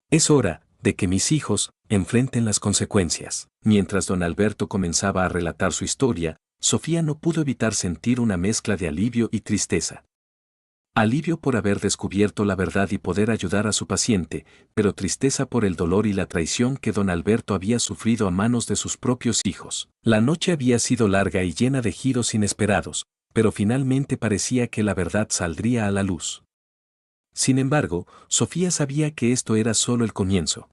Es hora de que mis hijos enfrenten las consecuencias. Mientras don Alberto comenzaba a relatar su historia, Sofía no pudo evitar sentir una mezcla de alivio y tristeza. Alivio por haber descubierto la verdad y poder ayudar a su paciente, pero tristeza por el dolor y la traición que don Alberto había sufrido a manos de sus propios hijos. La noche había sido larga y llena de giros inesperados, pero finalmente parecía que la verdad saldría a la luz. Sin embargo, Sofía sabía que esto era solo el comienzo.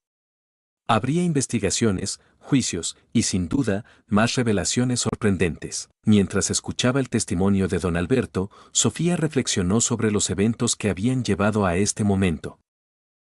Habría investigaciones, juicios y, sin duda, más revelaciones sorprendentes. Mientras escuchaba el testimonio de don Alberto, Sofía reflexionó sobre los eventos que habían llevado a este momento.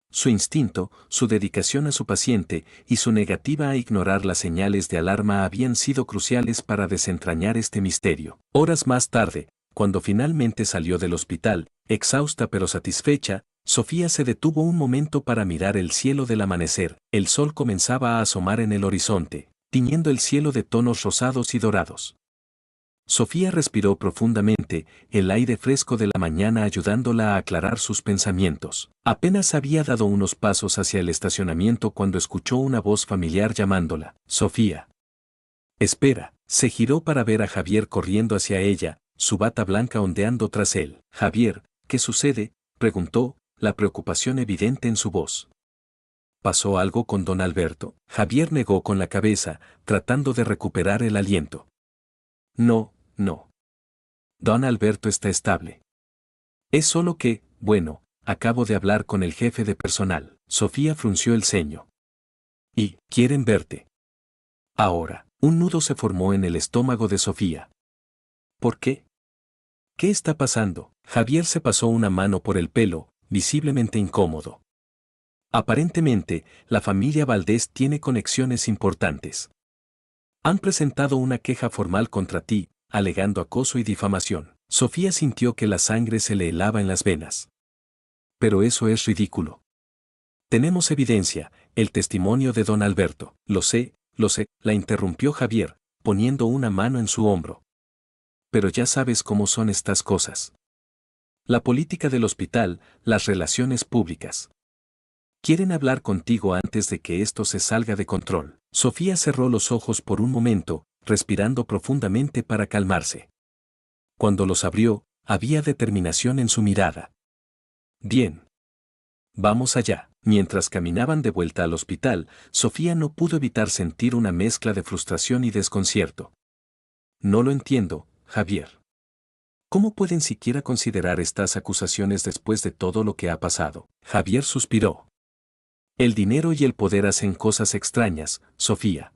Su instinto, su dedicación a su paciente y su negativa a ignorar las señales de alarma habían sido cruciales para desentrañar este misterio. Horas más tarde, cuando finalmente salió del hospital, exhausta pero satisfecha, Sofía se detuvo un momento para mirar el cielo del amanecer. El sol comenzaba a asomar en el horizonte, tiñendo el cielo de tonos rosados y dorados. Sofía respiró profundamente, el aire fresco de la mañana ayudándola a aclarar sus pensamientos. Apenas había dado unos pasos hacia el estacionamiento cuando escuchó una voz familiar llamándola. Sofía. Espera. Se giró para ver a Javier corriendo hacia ella, su bata blanca ondeando tras él. Javier, ¿qué sucede?, preguntó, la preocupación evidente en su voz. ¿Pasó algo con don Alberto? Javier negó con la cabeza, tratando de recuperar el aliento. No. Don Alberto está estable. Es solo que, bueno, acabo de hablar con el jefe de personal. Sofía frunció el ceño. ¿Y quieren verte? Ahora, un nudo se formó en el estómago de Sofía. ¿Por qué? ¿Qué está pasando? Javier se pasó una mano por el pelo, visiblemente incómodo. Aparentemente, la familia Valdés tiene conexiones importantes. Han presentado una queja formal contra ti, alegando acoso y difamación. Sofía sintió que la sangre se le helaba en las venas. Pero eso es ridículo. Tenemos evidencia, el testimonio de don Alberto. Lo sé, la interrumpió Javier, poniendo una mano en su hombro. Pero ya sabes cómo son estas cosas. La política del hospital, las relaciones públicas. Quieren hablar contigo antes de que esto se salga de control. Sofía cerró los ojos por un momento, respirando profundamente para calmarse. Cuando los abrió, había determinación en su mirada. Bien. Vamos allá. Mientras caminaban de vuelta al hospital, Sofía no pudo evitar sentir una mezcla de frustración y desconcierto. No lo entiendo, Javier. ¿Cómo pueden siquiera considerar estas acusaciones después de todo lo que ha pasado? Javier suspiró. El dinero y el poder hacen cosas extrañas, Sofía.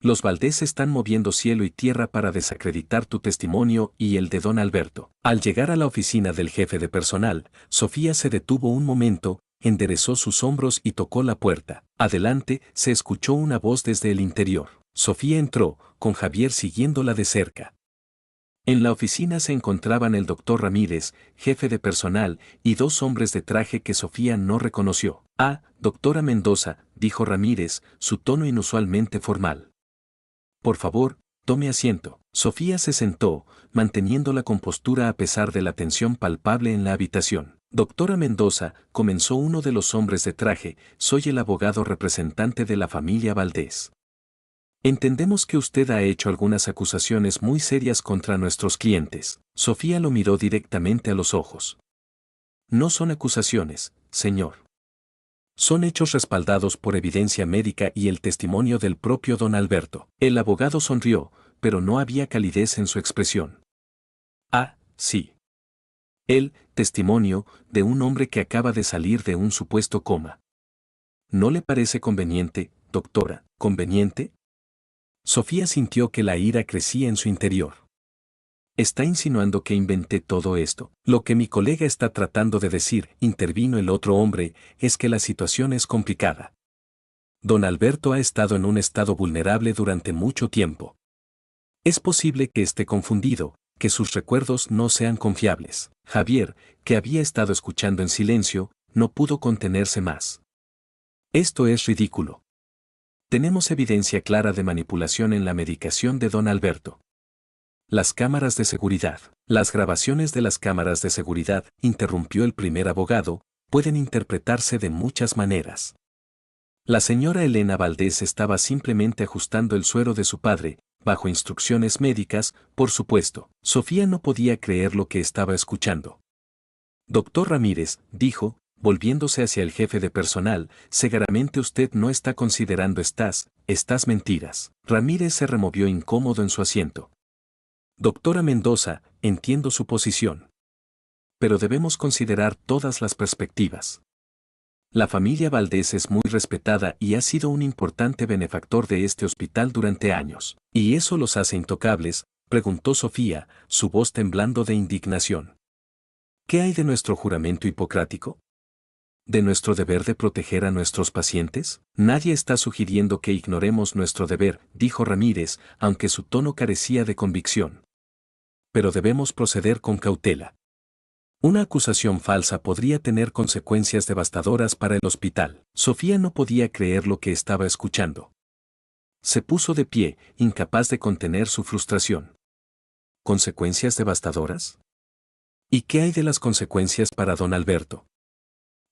Los Valdés están moviendo cielo y tierra para desacreditar tu testimonio y el de don Alberto. Al llegar a la oficina del jefe de personal, Sofía se detuvo un momento, enderezó sus hombros y tocó la puerta. Adelante, se escuchó una voz desde el interior. Sofía entró, con Javier siguiéndola de cerca. En la oficina se encontraban el doctor Ramírez, jefe de personal, y dos hombres de traje que Sofía no reconoció. Ah, doctora Mendoza, dijo Ramírez, su tono inusualmente formal. Por favor, tome asiento. Sofía se sentó, manteniendo la compostura a pesar de la tensión palpable en la habitación. Doctora Mendoza, comenzó uno de los hombres de traje, soy el abogado representante de la familia Valdés. Entendemos que usted ha hecho algunas acusaciones muy serias contra nuestros clientes. Sofía lo miró directamente a los ojos. No son acusaciones, señor. Son hechos respaldados por evidencia médica y el testimonio del propio don Alberto. El abogado sonrió, pero no había calidez en su expresión. Ah, sí. El testimonio de un hombre que acaba de salir de un supuesto coma. ¿No le parece conveniente, doctora, conveniente? Sofía sintió que la ira crecía en su interior. ¿Está insinuando que inventé todo esto? Lo que mi colega está tratando de decir, intervino el otro hombre, es que la situación es complicada. Don Alberto ha estado en un estado vulnerable durante mucho tiempo. Es posible que esté confundido, que sus recuerdos no sean confiables. Javier, que había estado escuchando en silencio, no pudo contenerse más. Esto es ridículo. Tenemos evidencia clara de manipulación en la medicación de don Alberto. Las cámaras de seguridad. Las grabaciones de las cámaras de seguridad, interrumpió el primer abogado, pueden interpretarse de muchas maneras. La señora Elena Valdés estaba simplemente ajustando el suero de su padre, bajo instrucciones médicas, por supuesto. Sofía no podía creer lo que estaba escuchando. Doctor Ramírez, dijo, volviéndose hacia el jefe de personal, seguramente usted no está considerando estas mentiras. Ramírez se removió incómodo en su asiento. Doctora Mendoza, entiendo su posición. Pero debemos considerar todas las perspectivas. La familia Valdés es muy respetada y ha sido un importante benefactor de este hospital durante años. ¿Y eso los hace intocables?, preguntó Sofía, su voz temblando de indignación. ¿Qué hay de nuestro juramento hipocrático? ¿De nuestro deber de proteger a nuestros pacientes? Nadie está sugiriendo que ignoremos nuestro deber, dijo Ramírez, aunque su tono carecía de convicción. Pero debemos proceder con cautela. Una acusación falsa podría tener consecuencias devastadoras para el hospital. Sofía no podía creer lo que estaba escuchando. Se puso de pie, incapaz de contener su frustración. ¿Consecuencias devastadoras? ¿Y qué hay de las consecuencias para don Alberto?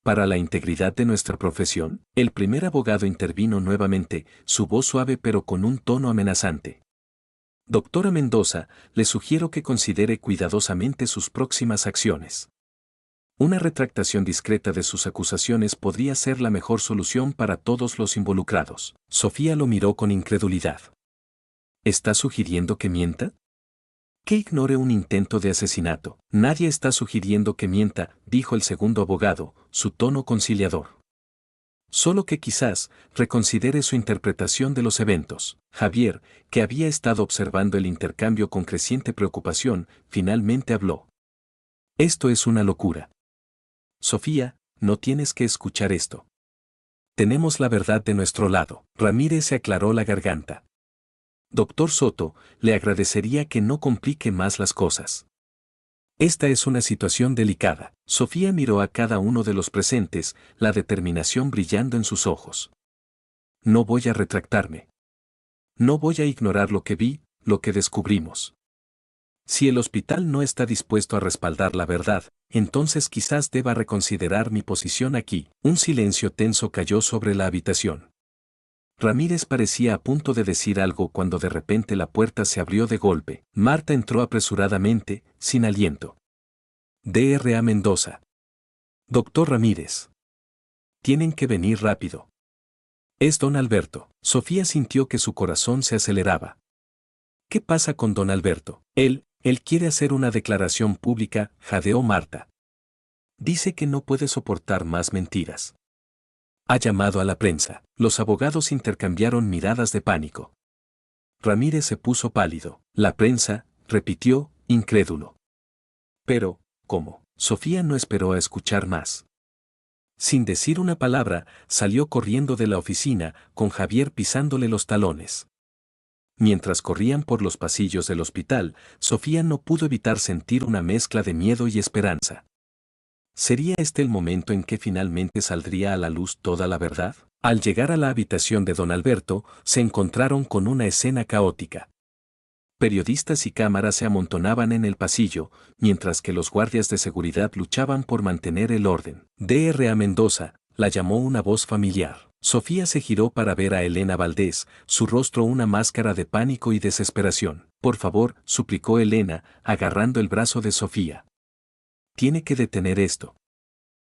¿Para la integridad de nuestra profesión? El primer abogado intervino nuevamente, su voz suave pero con un tono amenazante. Doctora Mendoza, le sugiero que considere cuidadosamente sus próximas acciones. Una retractación discreta de sus acusaciones podría ser la mejor solución para todos los involucrados. Sofía lo miró con incredulidad. ¿Está sugiriendo que mienta? Que ignore un intento de asesinato. Nadie está sugiriendo que mienta, dijo el segundo abogado, su tono conciliador. Solo que quizás reconsidere su interpretación de los eventos. Javier, que había estado observando el intercambio con creciente preocupación, finalmente habló. Esto es una locura. Sofía, no tienes que escuchar esto. Tenemos la verdad de nuestro lado. Ramírez se aclaró la garganta. Doctor Soto, le agradecería que no complique más las cosas. Esta es una situación delicada. Sofía miró a cada uno de los presentes, la determinación brillando en sus ojos. No voy a retractarme. No voy a ignorar lo que vi, lo que descubrimos. Si el hospital no está dispuesto a respaldar la verdad, entonces quizás deba reconsiderar mi posición aquí. Un silencio tenso cayó sobre la habitación. Ramírez parecía a punto de decir algo cuando de repente la puerta se abrió de golpe. Marta entró apresuradamente, sin aliento. Dr. Mendoza. Doctor Ramírez. Tienen que venir rápido. Es don Alberto. Sofía sintió que su corazón se aceleraba. ¿Qué pasa con don Alberto? Él quiere hacer una declaración pública, jadeó Marta. Dice que no puede soportar más mentiras. Ha llamado a la prensa. Los abogados intercambiaron miradas de pánico. Ramírez se puso pálido. La prensa, repitió, incrédulo. Pero, ¿cómo? Sofía no esperó a escuchar más. Sin decir una palabra, salió corriendo de la oficina, con Javier pisándole los talones. Mientras corrían por los pasillos del hospital, Sofía no pudo evitar sentir una mezcla de miedo y esperanza. ¿Sería este el momento en que finalmente saldría a la luz toda la verdad? Al llegar a la habitación de don Alberto, se encontraron con una escena caótica. Periodistas y cámaras se amontonaban en el pasillo, mientras que los guardias de seguridad luchaban por mantener el orden. Dr. Mendoza, la llamó una voz familiar. Sofía se giró para ver a Elena Valdés, su rostro una máscara de pánico y desesperación. Por favor, suplicó Elena, agarrando el brazo de Sofía. Tiene que detener esto.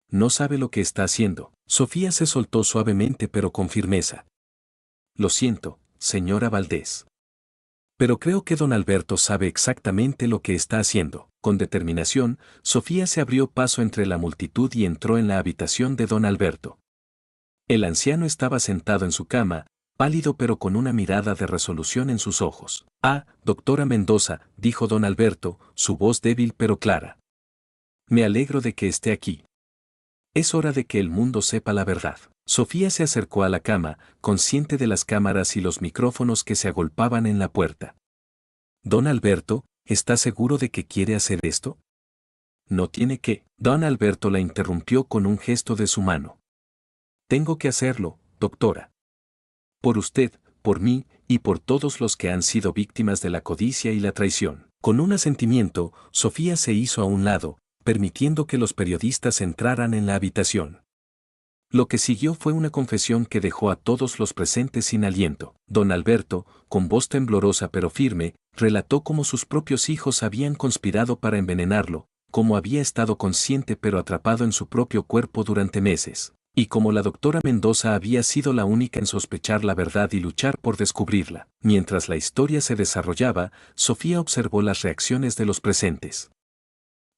No sabe lo que está haciendo. Sofía se soltó suavemente pero con firmeza. Lo siento, señora Valdés. Pero creo que don Alberto sabe exactamente lo que está haciendo. Con determinación, Sofía se abrió paso entre la multitud y entró en la habitación de don Alberto. El anciano estaba sentado en su cama, pálido pero con una mirada de resolución en sus ojos. Ah, doctora Mendoza, dijo don Alberto, su voz débil pero clara. Me alegro de que esté aquí. Es hora de que el mundo sepa la verdad. Sofía se acercó a la cama, consciente de las cámaras y los micrófonos que se agolpaban en la puerta. Don Alberto, ¿está seguro de que quiere hacer esto? No tiene que. Don Alberto la interrumpió con un gesto de su mano. Tengo que hacerlo, doctora. Por usted, por mí, y por todos los que han sido víctimas de la codicia y la traición. Con un asentimiento, Sofía se hizo a un lado, permitiendo que los periodistas entraran en la habitación. Lo que siguió fue una confesión que dejó a todos los presentes sin aliento. Don Alberto, con voz temblorosa pero firme, relató cómo sus propios hijos habían conspirado para envenenarlo, cómo había estado consciente pero atrapado en su propio cuerpo durante meses, y cómo la doctora Mendoza había sido la única en sospechar la verdad y luchar por descubrirla. Mientras la historia se desarrollaba, Sofía observó las reacciones de los presentes.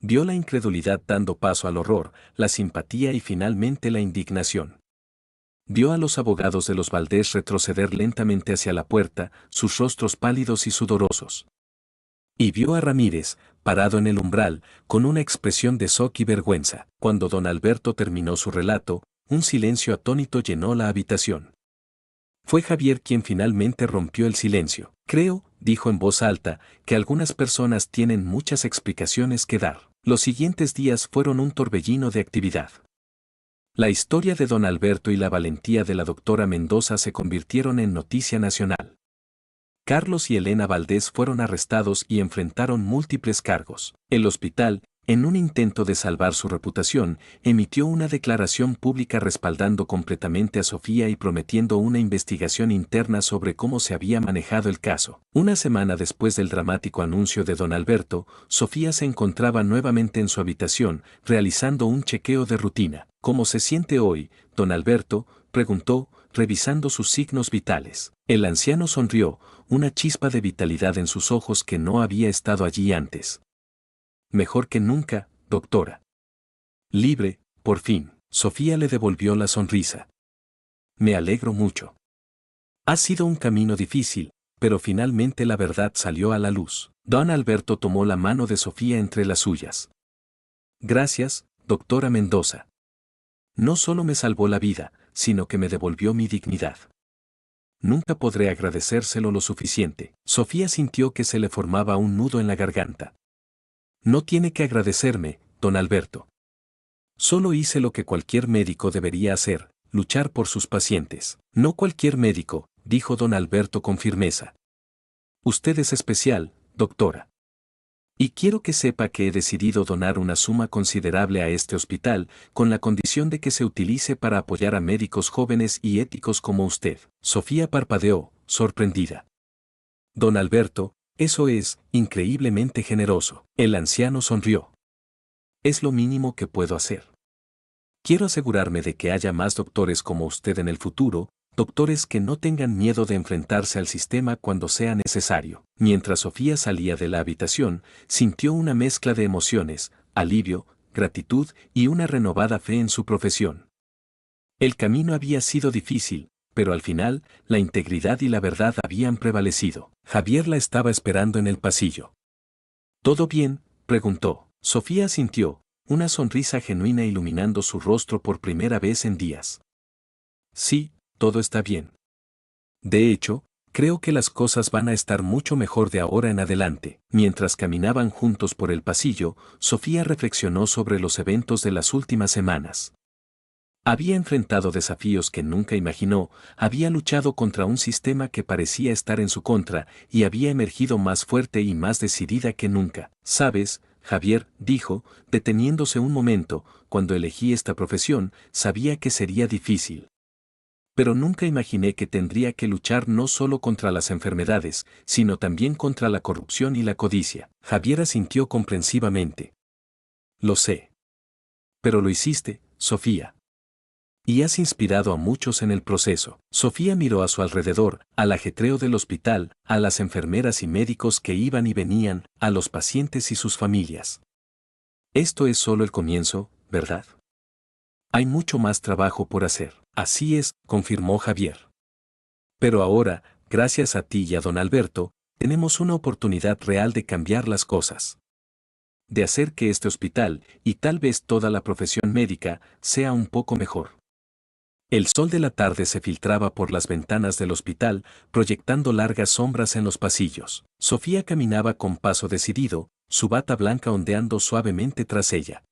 Vio la incredulidad dando paso al horror, la simpatía y finalmente la indignación. Vio a los abogados de los Valdés retroceder lentamente hacia la puerta, sus rostros pálidos y sudorosos. Y vio a Ramírez, parado en el umbral, con una expresión de shock y vergüenza. Cuando don Alberto terminó su relato, un silencio atónito llenó la habitación. Fue Javier quien finalmente rompió el silencio. Creo, dijo en voz alta, que algunas personas tienen muchas explicaciones que dar. Los siguientes días fueron un torbellino de actividad. La historia de don Alberto y la valentía de la doctora Mendoza se convirtieron en noticia nacional. Carlos y Elena Valdés fueron arrestados y enfrentaron múltiples cargos. El hospital, en un intento de salvar su reputación, emitió una declaración pública respaldando completamente a Sofía y prometiendo una investigación interna sobre cómo se había manejado el caso. Una semana después del dramático anuncio de don Alberto, Sofía se encontraba nuevamente en su habitación, realizando un chequeo de rutina. ¿Cómo se siente hoy, don Alberto?, preguntó, revisando sus signos vitales. El anciano sonrió, una chispa de vitalidad en sus ojos que no había estado allí antes. Mejor que nunca, doctora. Libre, por fin. Sofía le devolvió la sonrisa. Me alegro mucho. Ha sido un camino difícil, pero finalmente la verdad salió a la luz. Don Alberto tomó la mano de Sofía entre las suyas. Gracias, doctora Mendoza. No solo me salvó la vida, sino que me devolvió mi dignidad. Nunca podré agradecérselo lo suficiente. Sofía sintió que se le formaba un nudo en la garganta. No tiene que agradecerme, don Alberto. Solo hice lo que cualquier médico debería hacer, luchar por sus pacientes. No cualquier médico, dijo don Alberto con firmeza. Usted es especial, doctora. Y quiero que sepa que he decidido donar una suma considerable a este hospital, con la condición de que se utilice para apoyar a médicos jóvenes y éticos como usted. Sofía parpadeó, sorprendida. Don Alberto, eso es increíblemente generoso. El anciano sonrió. Es lo mínimo que puedo hacer. Quiero asegurarme de que haya más doctores como usted en el futuro, doctores que no tengan miedo de enfrentarse al sistema cuando sea necesario. Mientras Sofía salía de la habitación, sintió una mezcla de emociones, alivio, gratitud y una renovada fe en su profesión. El camino había sido difícil, pero al final, la integridad y la verdad habían prevalecido. Javier la estaba esperando en el pasillo. ¿Todo bien?, preguntó. Sofía sintió, una sonrisa genuina iluminando su rostro por primera vez en días. Sí, todo está bien. De hecho, creo que las cosas van a estar mucho mejor de ahora en adelante. Mientras caminaban juntos por el pasillo, Sofía reflexionó sobre los eventos de las últimas semanas. Había enfrentado desafíos que nunca imaginó, había luchado contra un sistema que parecía estar en su contra y había emergido más fuerte y más decidida que nunca. ¿Sabes, Javier?, dijo, deteniéndose un momento, cuando elegí esta profesión, sabía que sería difícil. Pero nunca imaginé que tendría que luchar no solo contra las enfermedades, sino también contra la corrupción y la codicia. Javier asintió comprensivamente. Lo sé. Pero lo hiciste, Sofía. Y has inspirado a muchos en el proceso. Sofía miró a su alrededor, al ajetreo del hospital, a las enfermeras y médicos que iban y venían, a los pacientes y sus familias. Esto es solo el comienzo, ¿verdad? Hay mucho más trabajo por hacer. Así es, confirmó Javier. Pero ahora, gracias a ti y a don Alberto, tenemos una oportunidad real de cambiar las cosas. De hacer que este hospital, y tal vez toda la profesión médica, sea un poco mejor. El sol de la tarde se filtraba por las ventanas del hospital, proyectando largas sombras en los pasillos. Sofía caminaba con paso decidido, su bata blanca ondeando suavemente tras ella.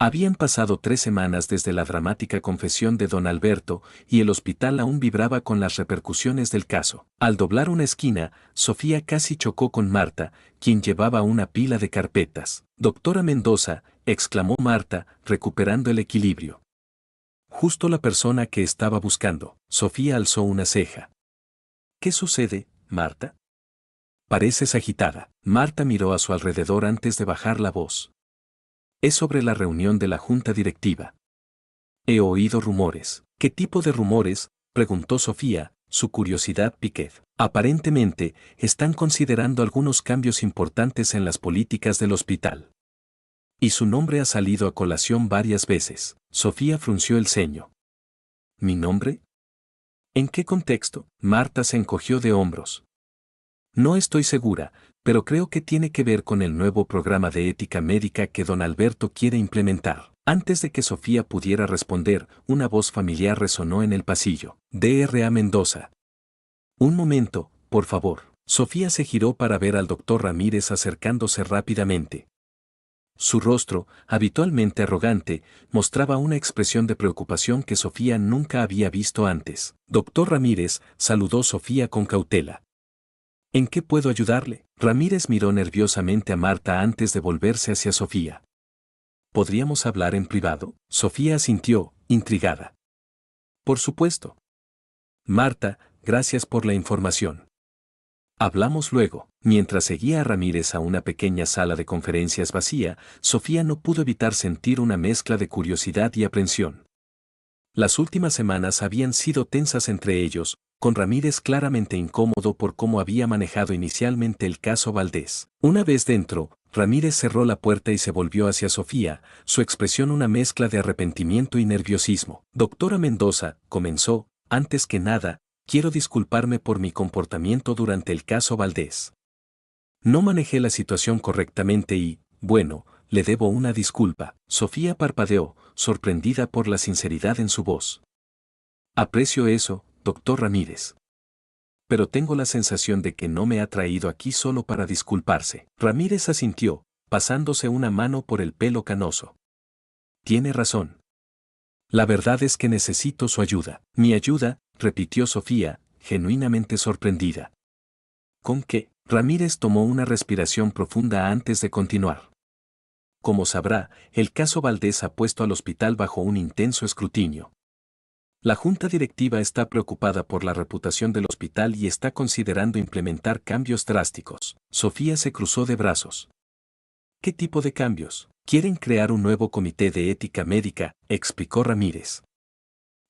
Habían pasado 3 semanas desde la dramática confesión de don Alberto, y el hospital aún vibraba con las repercusiones del caso. Al doblar una esquina, Sofía casi chocó con Marta, quien llevaba una pila de carpetas. «Doctora Mendoza», exclamó Marta, recuperando el equilibrio. Justo la persona que estaba buscando. Sofía alzó una ceja. «¿Qué sucede, Marta?» «Pareces agitada». Marta miró a su alrededor antes de bajar la voz. «Es sobre la reunión de la junta directiva. He oído rumores». «¿Qué tipo de rumores?», preguntó Sofía, su curiosidad piqué. «Aparentemente, están considerando algunos cambios importantes en las políticas del hospital». Y su nombre ha salido a colación varias veces. Sofía frunció el ceño. ¿Mi nombre? ¿En qué contexto? Marta se encogió de hombros. No estoy segura, pero creo que tiene que ver con el nuevo programa de ética médica que don Alberto quiere implementar. Antes de que Sofía pudiera responder, una voz familiar resonó en el pasillo. Dr. Mendoza. Un momento, por favor. Sofía se giró para ver al doctor Ramírez acercándose rápidamente. Su rostro, habitualmente arrogante, mostraba una expresión de preocupación que Sofía nunca había visto antes. Doctor Ramírez, saludó Sofía con cautela. ¿En qué puedo ayudarle? Ramírez miró nerviosamente a Marta antes de volverse hacia Sofía. ¿Podríamos hablar en privado? Sofía asintió, intrigada. Por supuesto. Marta, gracias por la información. Hablamos luego. Mientras seguía a Ramírez a una pequeña sala de conferencias vacía, Sofía no pudo evitar sentir una mezcla de curiosidad y aprensión. Las últimas semanas habían sido tensas entre ellos, con Ramírez claramente incómodo por cómo había manejado inicialmente el caso Valdés. Una vez dentro, Ramírez cerró la puerta y se volvió hacia Sofía, su expresión una mezcla de arrepentimiento y nerviosismo. Doctora Mendoza, comenzó, antes que nada, quiero disculparme por mi comportamiento durante el caso Valdés. No manejé la situación correctamente y, bueno, le debo una disculpa. Sofía parpadeó, sorprendida por la sinceridad en su voz. Aprecio eso, doctor Ramírez. Pero tengo la sensación de que no me ha traído aquí solo para disculparse. Ramírez asintió, pasándose una mano por el pelo canoso. Tiene razón. La verdad es que necesito su ayuda. Mi ayuda, repitió Sofía, genuinamente sorprendida. ¿Con qué? Ramírez tomó una respiración profunda antes de continuar. Como sabrá, el caso Valdés ha puesto al hospital bajo un intenso escrutinio. La junta directiva está preocupada por la reputación del hospital y está considerando implementar cambios drásticos. Sofía se cruzó de brazos. ¿Qué tipo de cambios? Quieren crear un nuevo comité de ética médica, explicó Ramírez.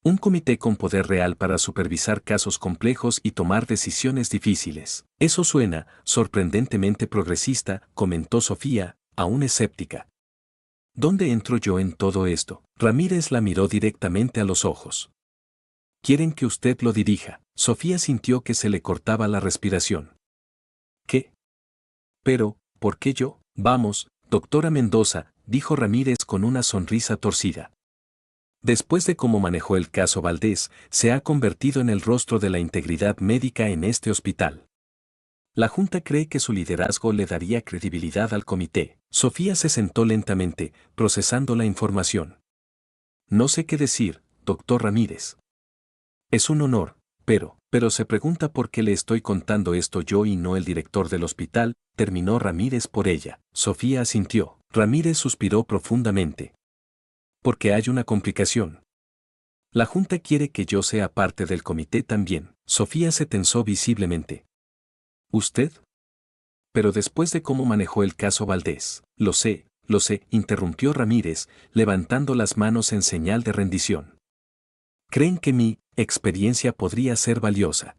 Un comité con poder real para supervisar casos complejos y tomar decisiones difíciles. Eso suena sorprendentemente progresista, comentó Sofía, aún escéptica. ¿Dónde entro yo en todo esto? Ramírez la miró directamente a los ojos. Quieren que usted lo dirija. Sofía sintió que se le cortaba la respiración. ¿Qué? Pero, ¿por qué yo? Vamos, doctora Mendoza, dijo Ramírez con una sonrisa torcida. Después de cómo manejó el caso Valdés, se ha convertido en el rostro de la integridad médica en este hospital. La Junta cree que su liderazgo le daría credibilidad al comité. Sofía se sentó lentamente, procesando la información. No sé qué decir, doctor Ramírez. Es un honor, pero se pregunta por qué le estoy contando esto yo y no el director del hospital, terminó Ramírez por ella. Sofía asintió. Ramírez suspiró profundamente. Porque hay una complicación. La Junta quiere que yo sea parte del comité también. Sofía se tensó visiblemente. ¿Usted? Pero después de cómo manejó el caso Valdés, lo sé, interrumpió Ramírez, levantando las manos en señal de rendición. ¿Creen que mi experiencia podría ser valiosa?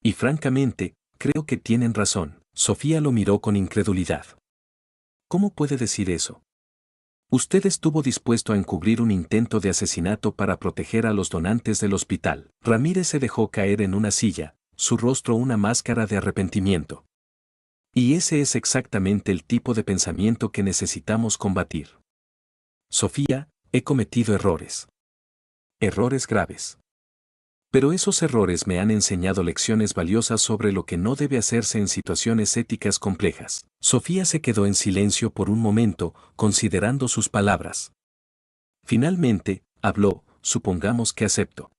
Y francamente, creo que tienen razón. Sofía lo miró con incredulidad. ¿Cómo puede decir eso? Usted estuvo dispuesto a encubrir un intento de asesinato para proteger a los donantes del hospital. Ramírez se dejó caer en una silla, su rostro una máscara de arrepentimiento. Y ese es exactamente el tipo de pensamiento que necesitamos combatir. Sofía, he cometido errores. Errores graves. Pero esos errores me han enseñado lecciones valiosas sobre lo que no debe hacerse en situaciones éticas complejas. Sofía se quedó en silencio por un momento, considerando sus palabras. Finalmente, habló, supongamos que acepto.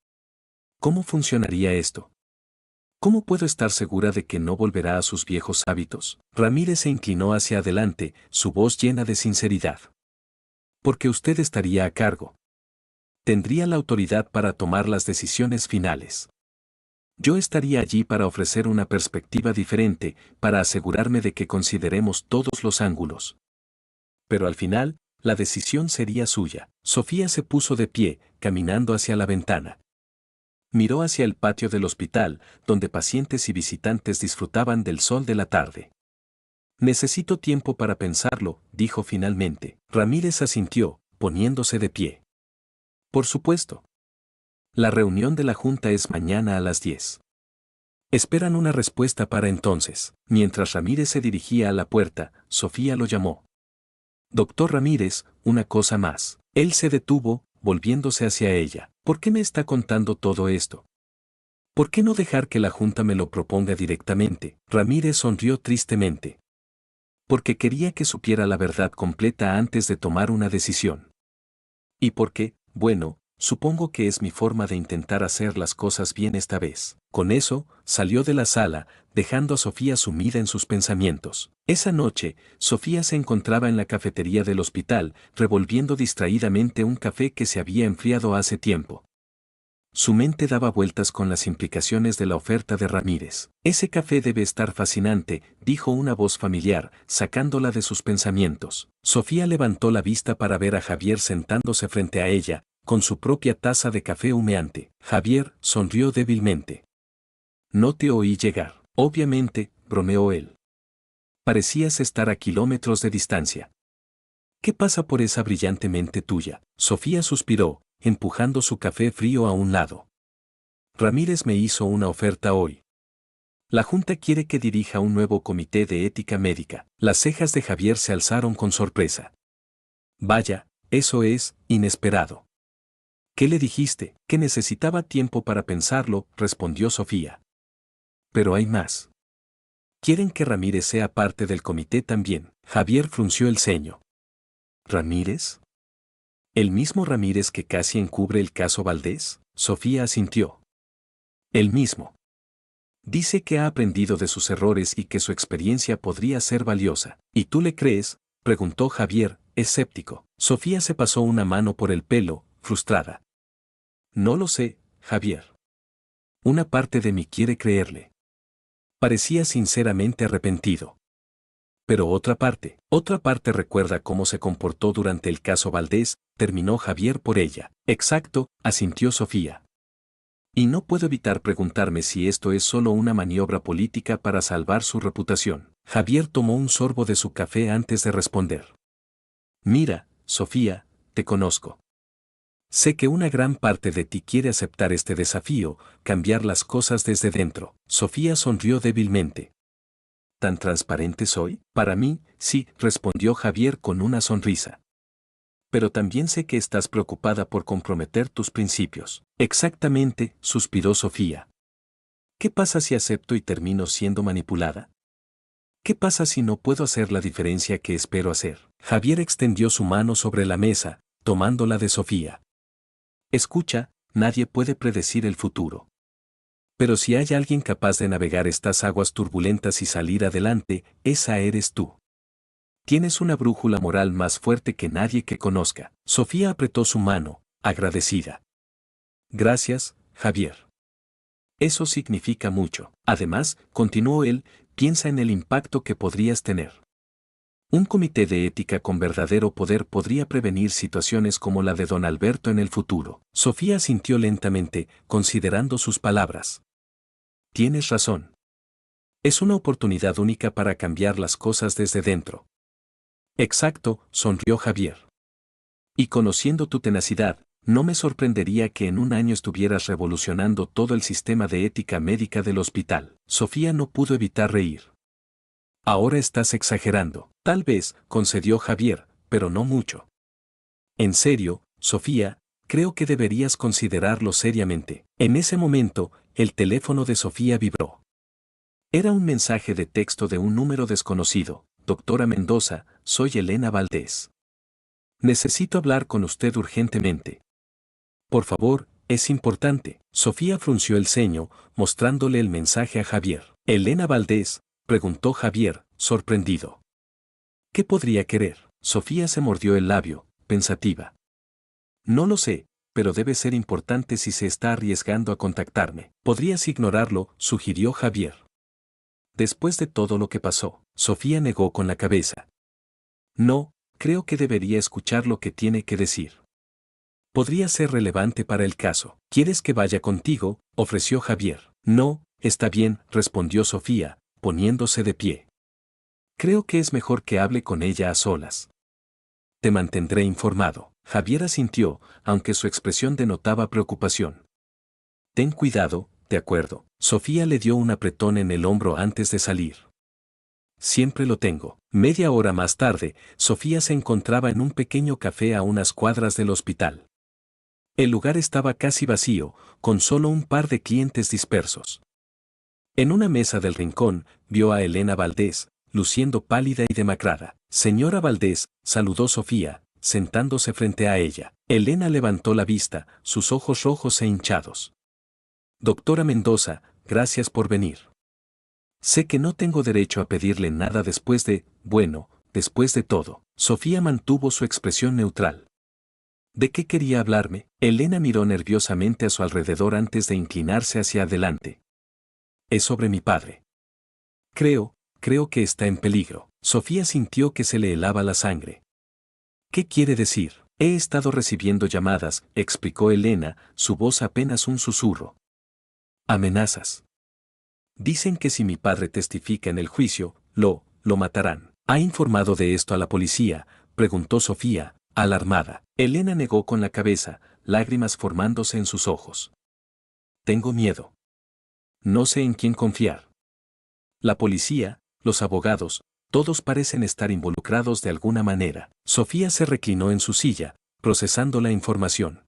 ¿Cómo funcionaría esto? ¿Cómo puedo estar segura de que no volverá a sus viejos hábitos? Ramírez se inclinó hacia adelante, su voz llena de sinceridad. Porque usted estaría a cargo. Tendría la autoridad para tomar las decisiones finales. Yo estaría allí para ofrecer una perspectiva diferente, para asegurarme de que consideremos todos los ángulos. Pero al final, la decisión sería suya. Sofía se puso de pie, caminando hacia la ventana. Miró hacia el patio del hospital, donde pacientes y visitantes disfrutaban del sol de la tarde. Necesito tiempo para pensarlo, dijo finalmente. Ramírez asintió, poniéndose de pie. Por supuesto. La reunión de la Junta es mañana a las 10. Esperan una respuesta para entonces. Mientras Ramírez se dirigía a la puerta, Sofía lo llamó. Doctor Ramírez, una cosa más. Él se detuvo, volviéndose hacia ella. ¿Por qué me está contando todo esto? ¿Por qué no dejar que la Junta me lo proponga directamente? Ramírez sonrió tristemente. Porque quería que supiera la verdad completa antes de tomar una decisión. ¿Y por qué? Bueno, supongo que es mi forma de intentar hacer las cosas bien esta vez. Con eso, salió de la sala, dejando a Sofía sumida en sus pensamientos. Esa noche, Sofía se encontraba en la cafetería del hospital, revolviendo distraídamente un café que se había enfriado hace tiempo. Su mente daba vueltas con las implicaciones de la oferta de Ramírez. Ese café debe estar fascinante, dijo una voz familiar, sacándola de sus pensamientos. Sofía levantó la vista para ver a Javier sentándose frente a ella, con su propia taza de café humeante. Javier sonrió débilmente. No te oí llegar. Obviamente, bromeó él. Parecías estar a kilómetros de distancia. ¿Qué pasa por esa brillante mente tuya? Sofía suspiró, empujando su café frío a un lado. Ramírez me hizo una oferta hoy. La Junta quiere que dirija un nuevo comité de ética médica. Las cejas de Javier se alzaron con sorpresa. Vaya, eso es inesperado. ¿Qué le dijiste? Que necesitaba tiempo para pensarlo, respondió Sofía. Pero hay más. Quieren que Ramírez sea parte del comité también. Javier frunció el ceño. ¿Ramírez? ¿El mismo Ramírez que casi encubre el caso Valdés? Sofía asintió. El mismo. Dice que ha aprendido de sus errores y que su experiencia podría ser valiosa. ¿Y tú le crees? Preguntó Javier, escéptico. Sofía se pasó una mano por el pelo, frustrada. No lo sé, Javier. Una parte de mí quiere creerle. Parecía sinceramente arrepentido. Pero otra parte recuerda cómo se comportó durante el caso Valdés, terminó Javier por ella. Exacto, asintió Sofía. Y no puedo evitar preguntarme si esto es solo una maniobra política para salvar su reputación. Javier tomó un sorbo de su café antes de responder. Mira, Sofía, te conozco. Sé que una gran parte de ti quiere aceptar este desafío, cambiar las cosas desde dentro. Sofía sonrió débilmente. ¿Tan transparente soy? Para mí, sí, respondió Javier con una sonrisa. Pero también sé que estás preocupada por comprometer tus principios. Exactamente, suspiró Sofía. ¿Qué pasa si acepto y termino siendo manipulada? ¿Qué pasa si no puedo hacer la diferencia que espero hacer? Javier extendió su mano sobre la mesa, tomándola de Sofía. Escucha, nadie puede predecir el futuro. Pero si hay alguien capaz de navegar estas aguas turbulentas y salir adelante, esa eres tú. Tienes una brújula moral más fuerte que nadie que conozca. Sofía apretó su mano, agradecida. Gracias, Javier. Eso significa mucho. Además, continuó él, piensa en el impacto que podrías tener. Un comité de ética con verdadero poder podría prevenir situaciones como la de don Alberto en el futuro. Sofía asintió lentamente, considerando sus palabras. Tienes razón. Es una oportunidad única para cambiar las cosas desde dentro. Exacto, sonrió Javier. Y conociendo tu tenacidad, no me sorprendería que en un año estuvieras revolucionando todo el sistema de ética médica del hospital. Sofía no pudo evitar reír. Ahora estás exagerando. Tal vez, concedió Javier, pero no mucho. En serio, Sofía, creo que deberías considerarlo seriamente. En ese momento, el teléfono de Sofía vibró. Era un mensaje de texto de un número desconocido. Doctora Mendoza, soy Elena Valdés. Necesito hablar con usted urgentemente. Por favor, es importante. Sofía frunció el ceño, mostrándole el mensaje a Javier. ¿Elena Valdés? Preguntó Javier, sorprendido. ¿Qué podría querer? Sofía se mordió el labio, pensativa. No lo sé, pero debe ser importante si se está arriesgando a contactarme. Podrías ignorarlo, sugirió Javier. Después de todo lo que pasó, Sofía negó con la cabeza. No, creo que debería escuchar lo que tiene que decir. Podría ser relevante para el caso. ¿Quieres que vaya contigo?, ofreció Javier. No, está bien, respondió Sofía, poniéndose de pie. Creo que es mejor que hable con ella a solas. Te mantendré informado. Javier asintió, aunque su expresión denotaba preocupación. Ten cuidado, de acuerdo. Sofía le dio un apretón en el hombro antes de salir. Siempre lo tengo. Media hora más tarde, Sofía se encontraba en un pequeño café a unas cuadras del hospital. El lugar estaba casi vacío, con solo un par de clientes dispersos. En una mesa del rincón, vio a Elena Valdés, luciendo pálida y demacrada. Señora Valdés, saludó Sofía, sentándose frente a ella. Elena levantó la vista, sus ojos rojos e hinchados. Doctora Mendoza, gracias por venir. Sé que no tengo derecho a pedirle nada después de todo. Sofía mantuvo su expresión neutral. ¿De qué quería hablarme? Elena miró nerviosamente a su alrededor antes de inclinarse hacia adelante. Es sobre mi padre. Creo que está en peligro. Sofía sintió que se le helaba la sangre. ¿Qué quiere decir? He estado recibiendo llamadas, explicó Elena, su voz apenas un susurro. Amenazas. Dicen que si mi padre testifica en el juicio, lo matarán. ¿Ha informado de esto a la policía?, preguntó Sofía, alarmada. Elena negó con la cabeza, lágrimas formándose en sus ojos. Tengo miedo. No sé en quién confiar. La policía, los abogados, todos parecen estar involucrados de alguna manera. Sofía se reclinó en su silla, procesando la información.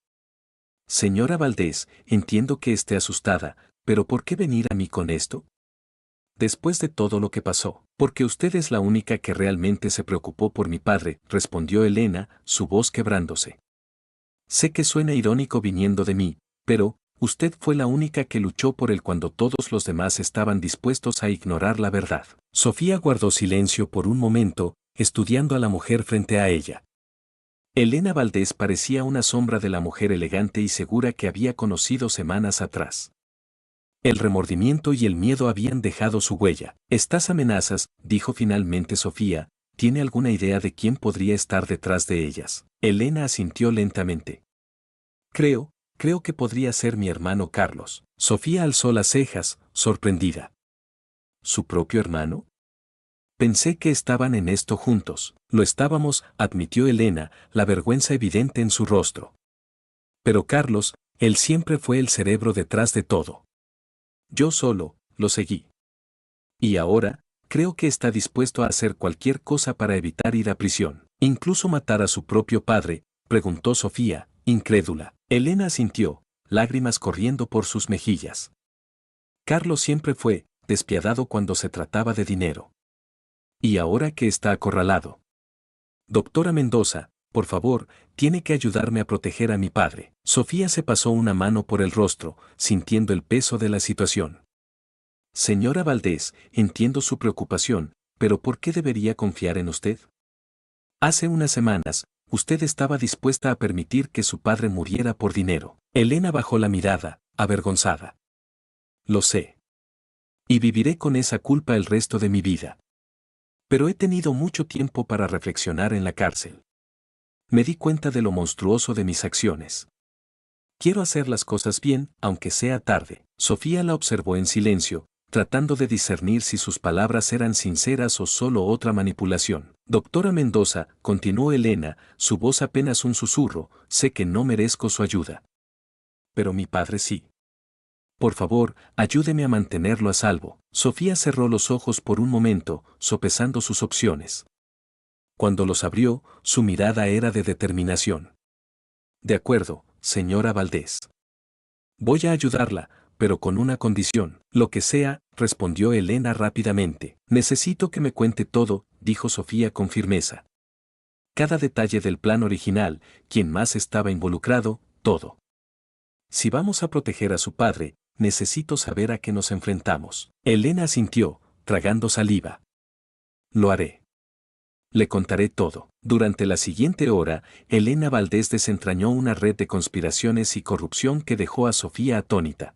Señora Valdés, entiendo que esté asustada, pero ¿por qué venir a mí con esto? Después de todo lo que pasó, porque usted es la única que realmente se preocupó por mi padre, respondió Elena, su voz quebrándose. Sé que suena irónico viniendo de mí, pero usted fue la única que luchó por él cuando todos los demás estaban dispuestos a ignorar la verdad. Sofía guardó silencio por un momento, estudiando a la mujer frente a ella. Elena Valdés parecía una sombra de la mujer elegante y segura que había conocido semanas atrás. El remordimiento y el miedo habían dejado su huella. Estas amenazas, dijo finalmente Sofía, ¿tiene alguna idea de quién podría estar detrás de ellas? Elena asintió lentamente. Creo que podría ser mi hermano Carlos. Sofía alzó las cejas, sorprendida. ¿Su propio hermano? Pensé que estaban en esto juntos. Lo estábamos, admitió Elena, la vergüenza evidente en su rostro. Pero Carlos, él siempre fue el cerebro detrás de todo. Yo solo, lo seguí. Y ahora, creo que está dispuesto a hacer cualquier cosa para evitar ir a prisión. ¿Incluso matar a su propio padre?, preguntó Sofía, incrédula. Elena asintió, lágrimas corriendo por sus mejillas. Carlos siempre fue despiadado cuando se trataba de dinero. Y ahora que está acorralado. Doctora Mendoza, por favor, tiene que ayudarme a proteger a mi padre. Sofía se pasó una mano por el rostro, sintiendo el peso de la situación. Señora Valdés, entiendo su preocupación, pero ¿por qué debería confiar en usted? Hace unas semanas, usted estaba dispuesta a permitir que su padre muriera por dinero. Elena bajó la mirada, avergonzada. Lo sé. Y viviré con esa culpa el resto de mi vida. Pero he tenido mucho tiempo para reflexionar en la cárcel. Me di cuenta de lo monstruoso de mis acciones. Quiero hacer las cosas bien, aunque sea tarde. Sofía la observó en silencio, tratando de discernir si sus palabras eran sinceras o solo otra manipulación. Doctora Mendoza, continuó Elena, su voz apenas un susurro, sé que no merezco su ayuda. Pero mi padre sí. Por favor, ayúdeme a mantenerlo a salvo. Sofía cerró los ojos por un momento, sopesando sus opciones. Cuando los abrió, su mirada era de determinación. De acuerdo, señora Valdés. Voy a ayudarla, pero con una condición. Lo que sea, respondió Elena rápidamente. Necesito que me cuente todo, dijo Sofía con firmeza. Cada detalle del plan original, quién más estaba involucrado, todo. Si vamos a proteger a su padre, necesito saber a qué nos enfrentamos. Elena asintió, tragando saliva. Lo haré. Le contaré todo. Durante la siguiente hora, Elena Valdés desentrañó una red de conspiraciones y corrupción que dejó a Sofía atónita.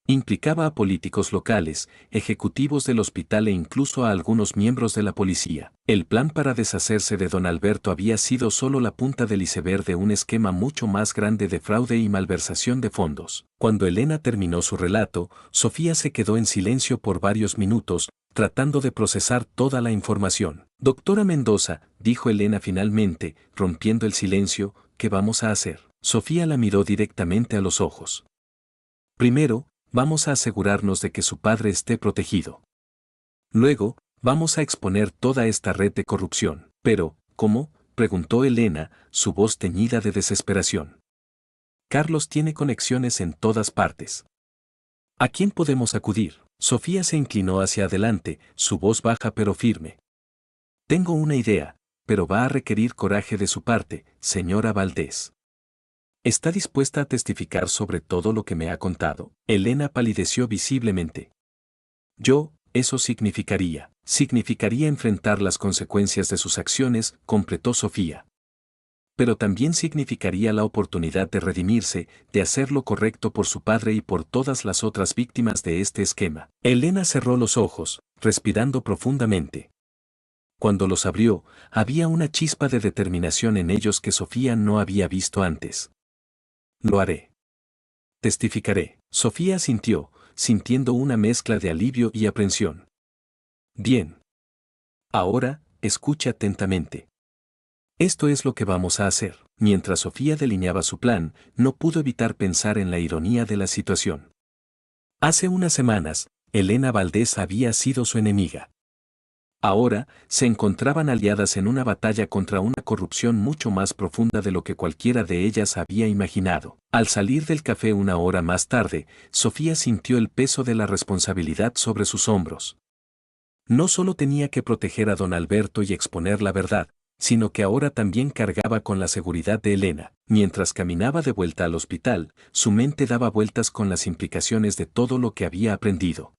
Implicaba a políticos locales, ejecutivos del hospital e incluso a algunos miembros de la policía. El plan para deshacerse de don Alberto había sido solo la punta del iceberg de un esquema mucho más grande de fraude y malversación de fondos. Cuando Elena terminó su relato, Sofía se quedó en silencio por varios minutos, tratando de procesar toda la información. Doctora Mendoza, dijo Elena finalmente, rompiendo el silencio, ¿qué vamos a hacer? Sofía la miró directamente a los ojos. Primero, vamos a asegurarnos de que su padre esté protegido. Luego, vamos a exponer toda esta red de corrupción. Pero, ¿cómo?, preguntó Elena, su voz teñida de desesperación. Carlos tiene conexiones en todas partes. ¿A quién podemos acudir? Sofía se inclinó hacia adelante, su voz baja pero firme. Tengo una idea, pero va a requerir coraje de su parte, señora Valdés. ¿Está dispuesta a testificar sobre todo lo que me ha contado? Elena palideció visiblemente. Eso significaría enfrentar las consecuencias de sus acciones, completó Sofía. Pero también significaría la oportunidad de redimirse, de hacer lo correcto por su padre y por todas las otras víctimas de este esquema. Elena cerró los ojos, respirando profundamente. Cuando los abrió, había una chispa de determinación en ellos que Sofía no había visto antes. Lo haré. Testificaré. Sofía asintió, sintiendo una mezcla de alivio y aprensión. Bien. Ahora, escucha atentamente. Esto es lo que vamos a hacer. Mientras Sofía delineaba su plan, no pudo evitar pensar en la ironía de la situación. Hace unas semanas, Elena Valdés había sido su enemiga. Ahora, se encontraban aliadas en una batalla contra una corrupción mucho más profunda de lo que cualquiera de ellas había imaginado. Al salir del café una hora más tarde, Sofía sintió el peso de la responsabilidad sobre sus hombros. No solo tenía que proteger a don Alberto y exponer la verdad, sino que ahora también cargaba con la seguridad de Elena. Mientras caminaba de vuelta al hospital, su mente daba vueltas con las implicaciones de todo lo que había aprendido.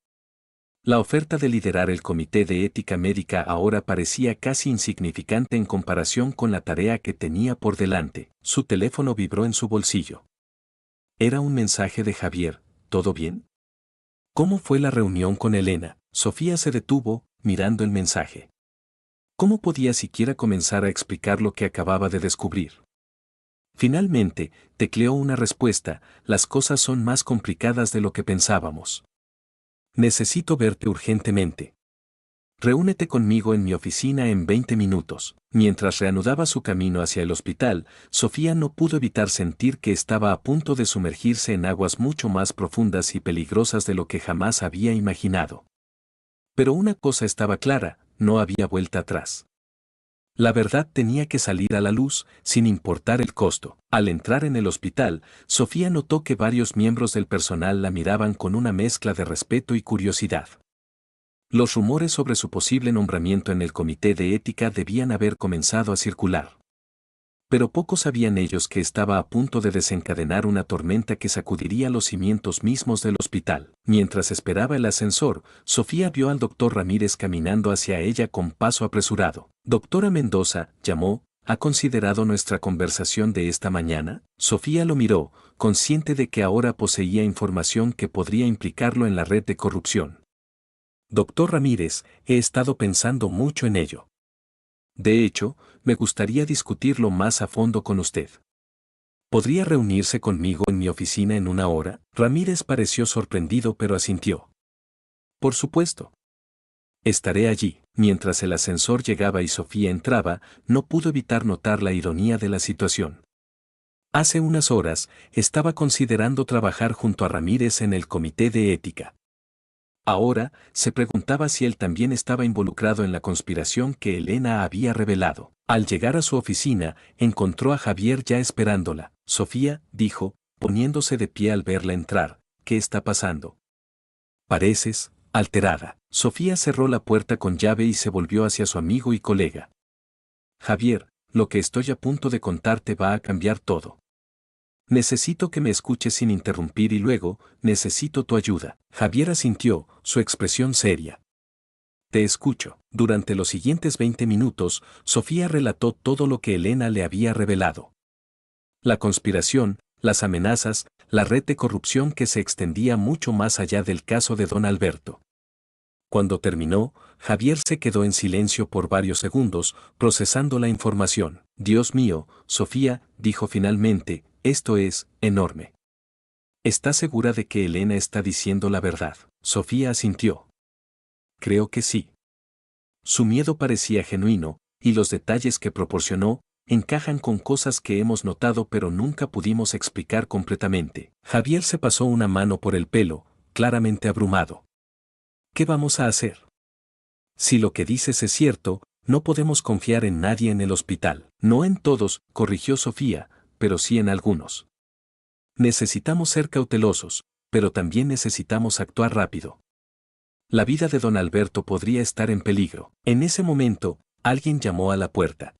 La oferta de liderar el Comité de Ética Médica ahora parecía casi insignificante en comparación con la tarea que tenía por delante. Su teléfono vibró en su bolsillo. Era un mensaje de Javier. ¿Todo bien? ¿Cómo fue la reunión con Elena? Sofía se detuvo, mirando el mensaje. ¿Cómo podía siquiera comenzar a explicar lo que acababa de descubrir? Finalmente, tecleó una respuesta: las cosas son más complicadas de lo que pensábamos. Necesito verte urgentemente. Reúnete conmigo en mi oficina en 20 minutos. Mientras reanudaba su camino hacia el hospital, Sofía no pudo evitar sentir que estaba a punto de sumergirse en aguas mucho más profundas y peligrosas de lo que jamás había imaginado. Pero una cosa estaba clara: no había vuelta atrás. La verdad tenía que salir a la luz, sin importar el costo. Al entrar en el hospital, Sofía notó que varios miembros del personal la miraban con una mezcla de respeto y curiosidad. Los rumores sobre su posible nombramiento en el Comité de Ética debían haber comenzado a circular. Pero pocos sabían ellos que estaba a punto de desencadenar una tormenta que sacudiría los cimientos mismos del hospital. Mientras esperaba el ascensor, Sofía vio al doctor Ramírez caminando hacia ella con paso apresurado. Doctora Mendoza, llamó, ¿ha considerado nuestra conversación de esta mañana? Sofía lo miró, consciente de que ahora poseía información que podría implicarlo en la red de corrupción. Doctor Ramírez, he estado pensando mucho en ello. De hecho, me gustaría discutirlo más a fondo con usted. ¿Podría reunirse conmigo en mi oficina en una hora? Ramírez pareció sorprendido pero asintió. Por supuesto. Estaré allí. Mientras el ascensor llegaba y Sofía entraba, no pudo evitar notar la ironía de la situación. Hace unas horas, estaba considerando trabajar junto a Ramírez en el Comité de Ética. Ahora, se preguntaba si él también estaba involucrado en la conspiración que Elena había revelado. Al llegar a su oficina, encontró a Javier ya esperándola. Sofía, dijo, poniéndose de pie al verla entrar, ¿qué está pasando? Pareces alterada. Sofía cerró la puerta con llave y se volvió hacia su amigo y colega. Javier, lo que estoy a punto de contarte va a cambiar todo. Necesito que me escuches sin interrumpir y luego, necesito tu ayuda. Javier asintió, su expresión seria. Te escucho. Durante los siguientes 20 minutos, Sofía relató todo lo que Elena le había revelado. La conspiración, las amenazas, la red de corrupción que se extendía mucho más allá del caso de don Alberto. Cuando terminó, Javier se quedó en silencio por varios segundos, procesando la información. Dios mío, Sofía, dijo finalmente, esto es enorme. ¿Estás segura de que Elena está diciendo la verdad? Sofía asintió. creo que sí. Su miedo parecía genuino, y los detalles que proporcionó encajan con cosas que hemos notado pero nunca pudimos explicar completamente. Javier se pasó una mano por el pelo, claramente abrumado. ¿Qué vamos a hacer? Si lo que dices es cierto, no podemos confiar en nadie en el hospital. No en todos, corrigió Sofía, pero sí en algunos. Necesitamos ser cautelosos, pero también necesitamos actuar rápido. La vida de don Alberto podría estar en peligro. En ese momento, alguien llamó a la puerta.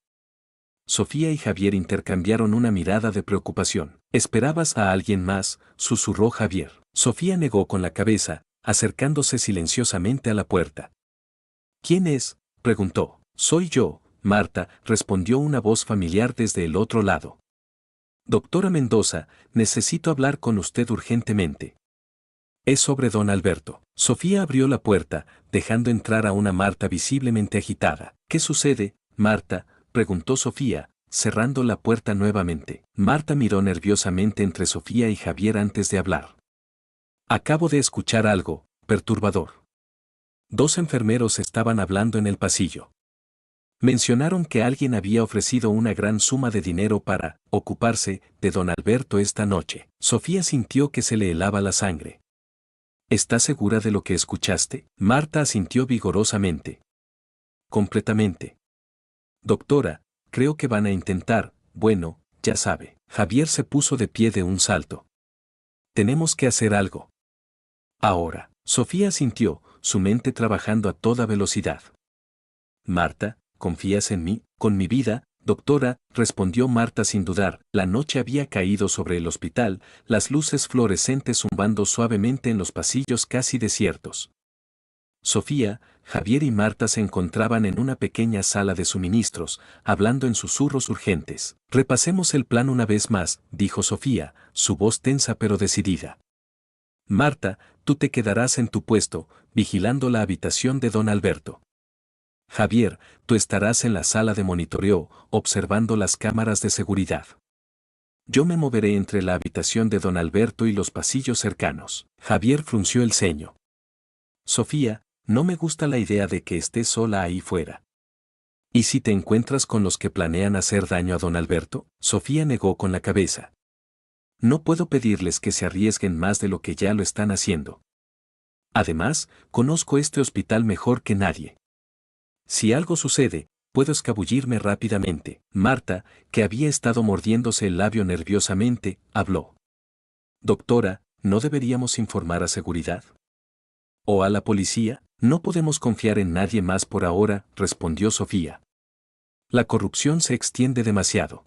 Sofía y Javier intercambiaron una mirada de preocupación. ¿Esperabas a alguien más?, susurró Javier. Sofía negó con la cabeza, acercándose silenciosamente a la puerta. ¿Quién es?, preguntó. Soy yo, Marta, respondió una voz familiar desde el otro lado. Doctora Mendoza, necesito hablar con usted urgentemente. Es sobre don Alberto. Sofía abrió la puerta, dejando entrar a una Marta visiblemente agitada. ¿Qué sucede, Marta?, preguntó Sofía, cerrando la puerta nuevamente. Marta miró nerviosamente entre Sofía y Javier antes de hablar. Acabo de escuchar algo perturbador. Dos enfermeros estaban hablando en el pasillo. Mencionaron que alguien había ofrecido una gran suma de dinero para ocuparse de don Alberto esta noche. Sofía sintió que se le helaba la sangre. ¿Estás segura de lo que escuchaste? Marta asintió vigorosamente. Completamente. Doctora, creo que van a intentar, bueno, ya sabe. Javier se puso de pie de un salto. Tenemos que hacer algo. Ahora, Sofía asintió, su mente trabajando a toda velocidad. Marta, ¿confías en mí? Con mi vida, doctora, respondió Marta sin dudar. La noche había caído sobre el hospital, las luces fluorescentes zumbando suavemente en los pasillos casi desiertos. Sofía, Javier y Marta se encontraban en una pequeña sala de suministros, hablando en susurros urgentes. Repasemos el plan una vez más, dijo Sofía, su voz tensa pero decidida. Marta, tú te quedarás en tu puesto, vigilando la habitación de don Alberto. Javier, tú estarás en la sala de monitoreo, observando las cámaras de seguridad. Yo me moveré entre la habitación de don Alberto y los pasillos cercanos. Javier frunció el ceño. Sofía, no me gusta la idea de que estés sola ahí fuera. ¿Y si te encuentras con los que planean hacer daño a don Alberto? Sofía negó con la cabeza. No puedo pedirles que se arriesguen más de lo que ya lo están haciendo. Además, conozco este hospital mejor que nadie. Si algo sucede, puedo escabullirme rápidamente. Marta, que había estado mordiéndose el labio nerviosamente, habló. Doctora, ¿no deberíamos informar a seguridad? ¿O a la policía? No podemos confiar en nadie más por ahora, respondió Sofía. La corrupción se extiende demasiado.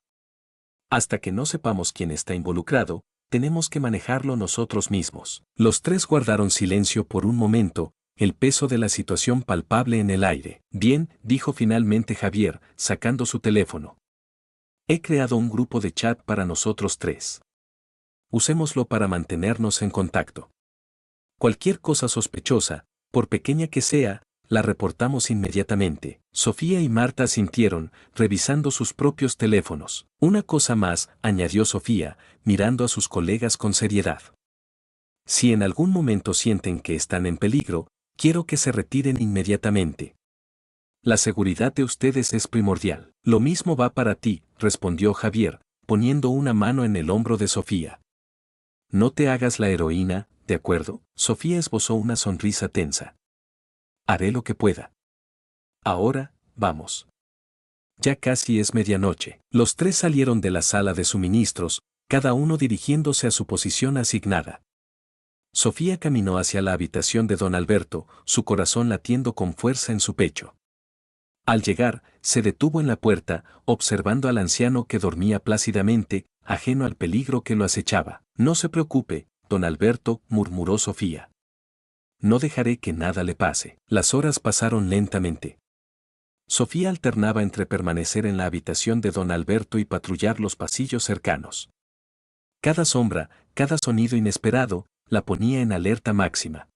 Hasta que no sepamos quién está involucrado, tenemos que manejarlo nosotros mismos. Los tres guardaron silencio por un momento, el peso de la situación palpable en el aire. Bien, dijo finalmente Javier, sacando su teléfono. He creado un grupo de chat para nosotros tres. Usémoslo para mantenernos en contacto. Cualquier cosa sospechosa, por pequeña que sea, la reportamos inmediatamente. Sofía y Marta asintieron, revisando sus propios teléfonos. Una cosa más, añadió Sofía, mirando a sus colegas con seriedad. Si en algún momento sienten que están en peligro, quiero que se retiren inmediatamente. La seguridad de ustedes es primordial. Lo mismo va para ti, respondió Javier, poniendo una mano en el hombro de Sofía. No te hagas la heroína, ¿de acuerdo? Sofía esbozó una sonrisa tensa. Haré lo que pueda. Ahora, vamos. Ya casi es medianoche. Los tres salieron de la sala de suministros, cada uno dirigiéndose a su posición asignada. Sofía caminó hacia la habitación de don Alberto, su corazón latiendo con fuerza en su pecho. Al llegar, se detuvo en la puerta, observando al anciano que dormía plácidamente, ajeno al peligro que lo acechaba. No se preocupe, don Alberto, murmuró Sofía. No dejaré que nada le pase. Las horas pasaron lentamente. Sofía alternaba entre permanecer en la habitación de don Alberto y patrullar los pasillos cercanos. Cada sombra, cada sonido inesperado, la ponía en alerta máxima.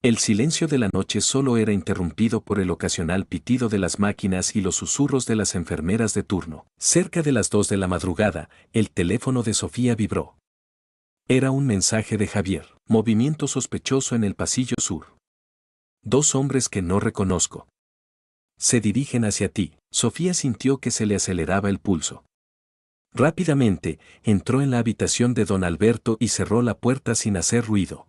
El silencio de la noche solo era interrumpido por el ocasional pitido de las máquinas y los susurros de las enfermeras de turno. Cerca de las 2 de la madrugada, el teléfono de Sofía vibró. Era un mensaje de Javier. Movimiento sospechoso en el pasillo sur. Dos hombres que no reconozco. Se dirigen hacia ti. Sofía sintió que se le aceleraba el pulso. Rápidamente, entró en la habitación de don Alberto y cerró la puerta sin hacer ruido.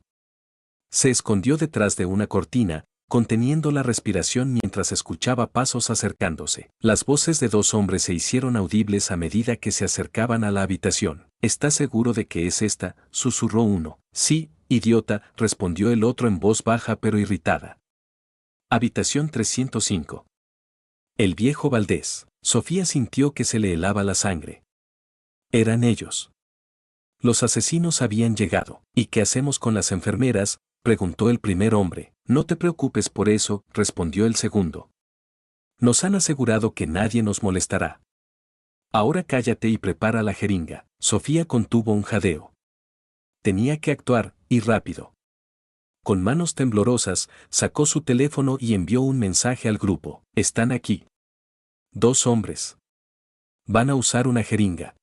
Se escondió detrás de una cortina, conteniendo la respiración mientras escuchaba pasos acercándose. Las voces de dos hombres se hicieron audibles a medida que se acercaban a la habitación. ¿Estás seguro de que es esta?, susurró uno. Sí, idiota, respondió el otro en voz baja pero irritada. Habitación 305. El viejo Valdés. Sofía sintió que se le helaba la sangre. Eran ellos. Los asesinos habían llegado. ¿Y qué hacemos con las enfermeras?, preguntó el primer hombre. No te preocupes por eso, respondió el segundo. Nos han asegurado que nadie nos molestará. Ahora cállate y prepara la jeringa. Sofía contuvo un jadeo. Tenía que actuar, y rápido. Con manos temblorosas, sacó su teléfono y envió un mensaje al grupo. Están aquí. Dos hombres. Van a usar una jeringa.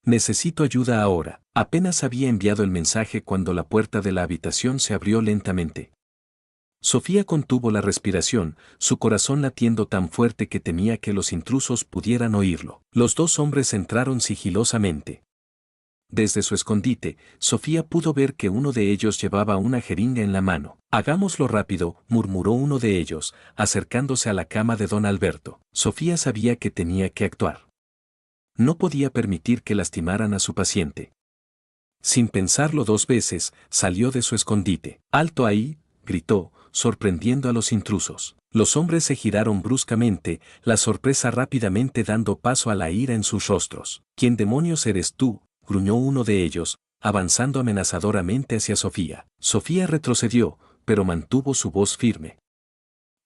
Necesito ayuda ahora. Apenas había enviado el mensaje cuando la puerta de la habitación se abrió lentamente. Sofía contuvo la respiración, su corazón latiendo tan fuerte que temía que los intrusos pudieran oírlo. Los dos hombres entraron sigilosamente. Desde su escondite, Sofía pudo ver que uno de ellos llevaba una jeringa en la mano. Hagámoslo rápido, murmuró uno de ellos, acercándose a la cama de don Alberto. Sofía sabía que tenía que actuar. No podía permitir que lastimaran a su paciente. Sin pensarlo dos veces, salió de su escondite. ¡Alto ahí!, gritó, sorprendiendo a los intrusos. Los hombres se giraron bruscamente, la sorpresa rápidamente dando paso a la ira en sus rostros. ¿Quién demonios eres tú?, gruñó uno de ellos, avanzando amenazadoramente hacia Sofía. Sofía retrocedió, pero mantuvo su voz firme.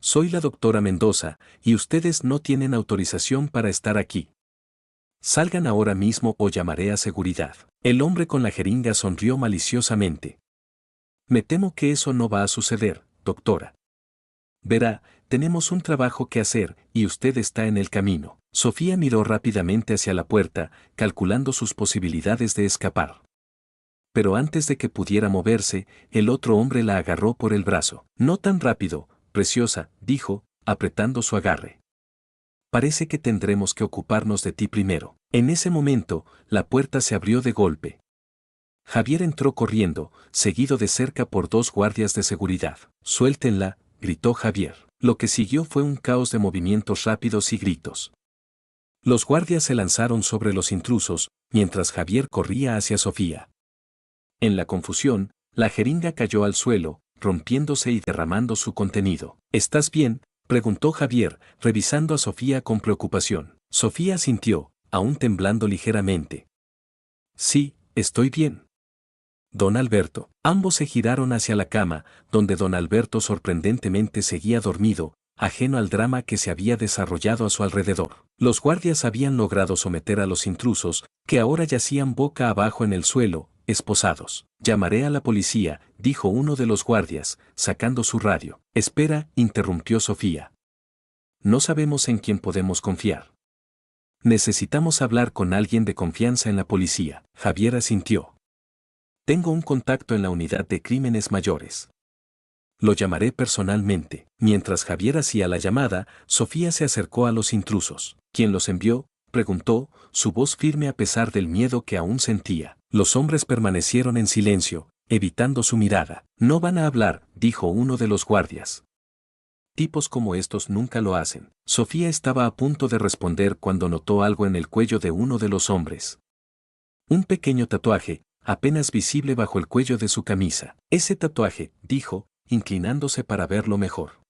Soy la doctora Mendoza, y ustedes no tienen autorización para estar aquí. Salgan ahora mismo o llamaré a seguridad. El hombre con la jeringa sonrió maliciosamente. Me temo que eso no va a suceder, doctora. Verá, tenemos un trabajo que hacer, y usted está en el camino. Sofía miró rápidamente hacia la puerta, calculando sus posibilidades de escapar. Pero antes de que pudiera moverse, el otro hombre la agarró por el brazo. No tan rápido, preciosa, dijo, apretando su agarre. Parece que tendremos que ocuparnos de ti primero. En ese momento, la puerta se abrió de golpe. Javier entró corriendo, seguido de cerca por dos guardias de seguridad. Suéltenla, gritó Javier. Lo que siguió fue un caos de movimientos rápidos y gritos. Los guardias se lanzaron sobre los intrusos, mientras Javier corría hacia Sofía. En la confusión, la jeringa cayó al suelo, rompiéndose y derramando su contenido. ¿Estás bien?, preguntó Javier, revisando a Sofía con preocupación. Sofía asintió, aún temblando ligeramente. Sí, estoy bien. Don Alberto. Ambos se giraron hacia la cama, donde don Alberto sorprendentemente seguía dormido, ajeno al drama que se había desarrollado a su alrededor. Los guardias habían logrado someter a los intrusos, que ahora yacían boca abajo en el suelo, esposados. Llamaré a la policía, dijo uno de los guardias, sacando su radio. Espera, interrumpió Sofía. No sabemos en quién podemos confiar. Necesitamos hablar con alguien de confianza en la policía. Javier asintió. Tengo un contacto en la unidad de crímenes mayores. Lo llamaré personalmente. Mientras Javier hacía la llamada, Sofía se acercó a los intrusos. ¿Quién los envió?, preguntó, su voz firme a pesar del miedo que aún sentía. Los hombres permanecieron en silencio, evitando su mirada. No van a hablar, dijo uno de los guardias. Tipos como estos nunca lo hacen. Sofía estaba a punto de responder cuando notó algo en el cuello de uno de los hombres. Un pequeño tatuaje, apenas visible bajo el cuello de su camisa. Ese tatuaje, dijo, inclinándose para verlo mejor.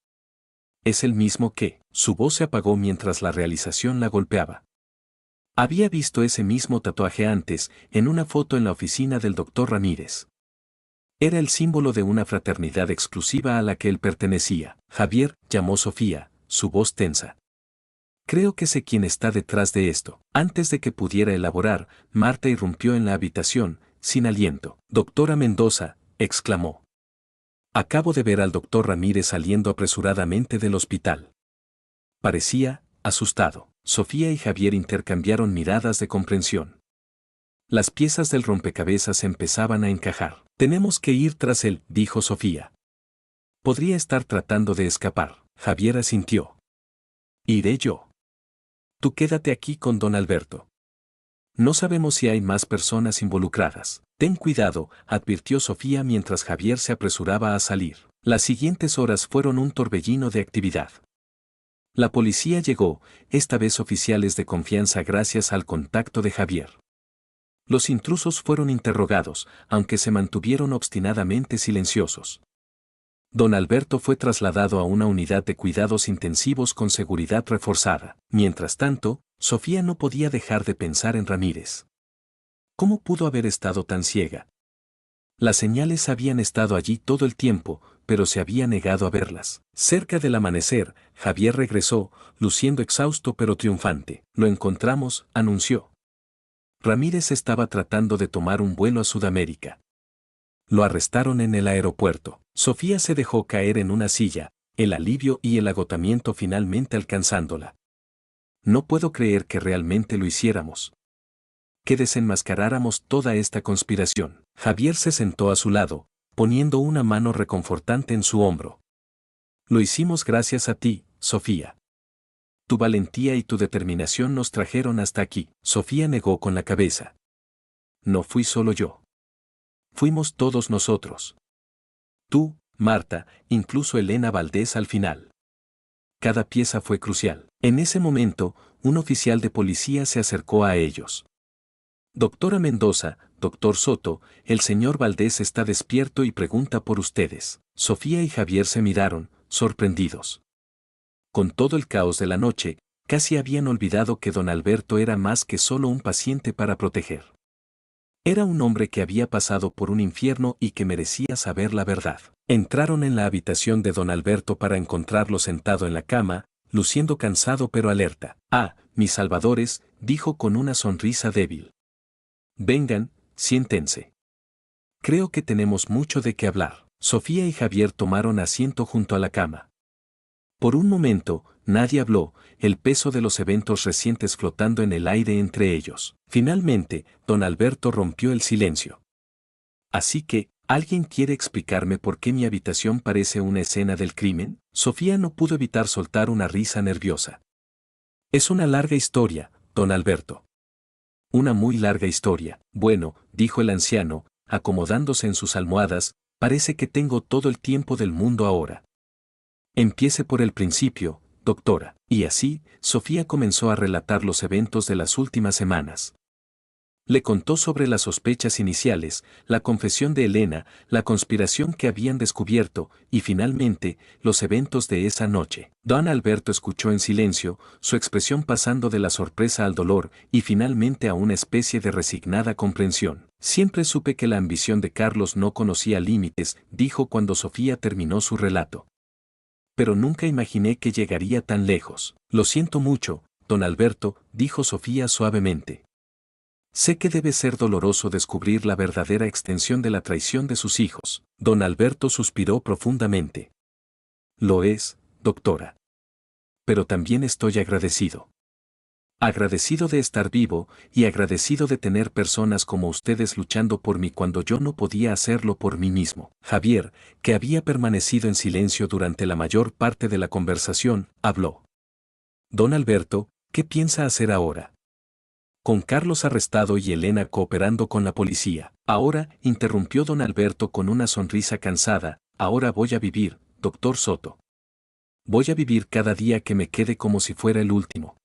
Es el mismo que. Su voz se apagó mientras la realización la golpeaba. Había visto ese mismo tatuaje antes, en una foto en la oficina del doctor Ramírez. Era el símbolo de una fraternidad exclusiva a la que él pertenecía. Javier, llamó Sofía, su voz tensa. Creo que sé quién está detrás de esto. Antes de que pudiera elaborar, Marta irrumpió en la habitación, sin aliento. Doctora Mendoza, exclamó. Acabo de ver al doctor Ramírez saliendo apresuradamente del hospital. Parecía asustado. Sofía y Javier intercambiaron miradas de comprensión. Las piezas del rompecabezas empezaban a encajar. Tenemos que ir tras él, dijo Sofía. Podría estar tratando de escapar. Javier asintió. Iré yo. Tú quédate aquí con don Alberto. No sabemos si hay más personas involucradas. Ten cuidado, advirtió Sofía mientras Javier se apresuraba a salir. Las siguientes horas fueron un torbellino de actividad. La policía llegó, esta vez oficiales de confianza gracias al contacto de Javier. Los intrusos fueron interrogados, aunque se mantuvieron obstinadamente silenciosos. Don Alberto fue trasladado a una unidad de cuidados intensivos con seguridad reforzada. Mientras tanto, Sofía no podía dejar de pensar en Ramírez. ¿Cómo pudo haber estado tan ciega? Las señales habían estado allí todo el tiempo, pero se había negado a verlas. Cerca del amanecer, Javier regresó, luciendo exhausto pero triunfante. Lo encontramos, anunció. Ramírez estaba tratando de tomar un vuelo a Sudamérica. Lo arrestaron en el aeropuerto. Sofía se dejó caer en una silla, el alivio y el agotamiento finalmente alcanzándola. No puedo creer que realmente lo hiciéramos. Que desenmascaráramos toda esta conspiración. Javier se sentó a su lado, poniendo una mano reconfortante en su hombro. Lo hicimos gracias a ti, Sofía. Tu valentía y tu determinación nos trajeron hasta aquí. Sofía negó con la cabeza. No fui solo yo. Fuimos todos nosotros. Tú, Marta, incluso Elena Valdés al final. Cada pieza fue crucial. En ese momento, un oficial de policía se acercó a ellos. Doctora Mendoza, doctor Soto, el señor Valdés está despierto y pregunta por ustedes. Sofía y Javier se miraron, sorprendidos. Con todo el caos de la noche, casi habían olvidado que don Alberto era más que solo un paciente para proteger. Era un hombre que había pasado por un infierno y que merecía saber la verdad. Entraron en la habitación de don Alberto para encontrarlo sentado en la cama, luciendo cansado pero alerta. Ah, mis salvadores, dijo con una sonrisa débil. Vengan, siéntense. Creo que tenemos mucho de qué hablar. Sofía y Javier tomaron asiento junto a la cama. Por un momento, nadie habló, el peso de los eventos recientes flotando en el aire entre ellos. Finalmente, don Alberto rompió el silencio. Así que, ¿alguien quiere explicarme por qué mi habitación parece una escena del crimen? Sofía no pudo evitar soltar una risa nerviosa. Es una larga historia, don Alberto. Una muy larga historia. Bueno, dijo el anciano, acomodándose en sus almohadas, parece que tengo todo el tiempo del mundo ahora. Empiece por el principio, doctora. Y así, Sofía comenzó a relatar los eventos de las últimas semanas. Le contó sobre las sospechas iniciales, la confesión de Elena, la conspiración que habían descubierto, y finalmente, los eventos de esa noche. Don Alberto escuchó en silencio, su expresión pasando de la sorpresa al dolor, y finalmente a una especie de resignada comprensión. Siempre supe que la ambición de Carlos no conocía límites, dijo cuando Sofía terminó su relato. Pero nunca imaginé que llegaría tan lejos. Lo siento mucho, don Alberto, dijo Sofía suavemente. Sé que debe ser doloroso descubrir la verdadera extensión de la traición de sus hijos. Don Alberto suspiró profundamente. Lo es, doctora. Pero también estoy agradecido. Agradecido de estar vivo y agradecido de tener personas como ustedes luchando por mí cuando yo no podía hacerlo por mí mismo. Javier, que había permanecido en silencio durante la mayor parte de la conversación, habló. Don Alberto, ¿qué piensa hacer ahora? Con Carlos arrestado y Elena cooperando con la policía. Ahora, interrumpió don Alberto con una sonrisa cansada, ahora voy a vivir, doctor Soto. Voy a vivir cada día que me quede como si fuera el último.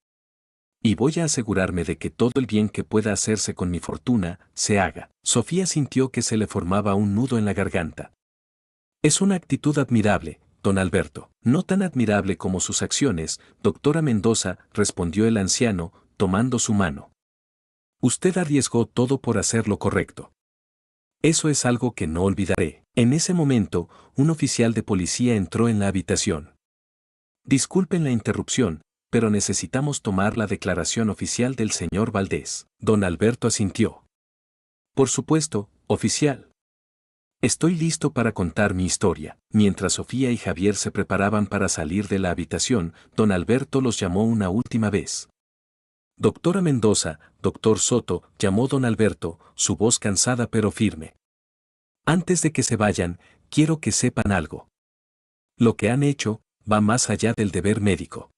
Y voy a asegurarme de que todo el bien que pueda hacerse con mi fortuna, se haga. Sofía sintió que se le formaba un nudo en la garganta. Es una actitud admirable, don Alberto. No tan admirable como sus acciones, doctora Mendoza, respondió el anciano, tomando su mano. Usted arriesgó todo por hacer lo correcto. Eso es algo que no olvidaré. En ese momento, un oficial de policía entró en la habitación. Disculpen la interrupción, pero necesitamos tomar la declaración oficial del señor Valdés. Don Alberto asintió. Por supuesto, oficial. Estoy listo para contar mi historia. Mientras Sofía y Javier se preparaban para salir de la habitación, don Alberto los llamó una última vez. Doctora Mendoza, doctor Soto, llamó don Alberto, su voz cansada pero firme. Antes de que se vayan, quiero que sepan algo. Lo que han hecho va más allá del deber médico.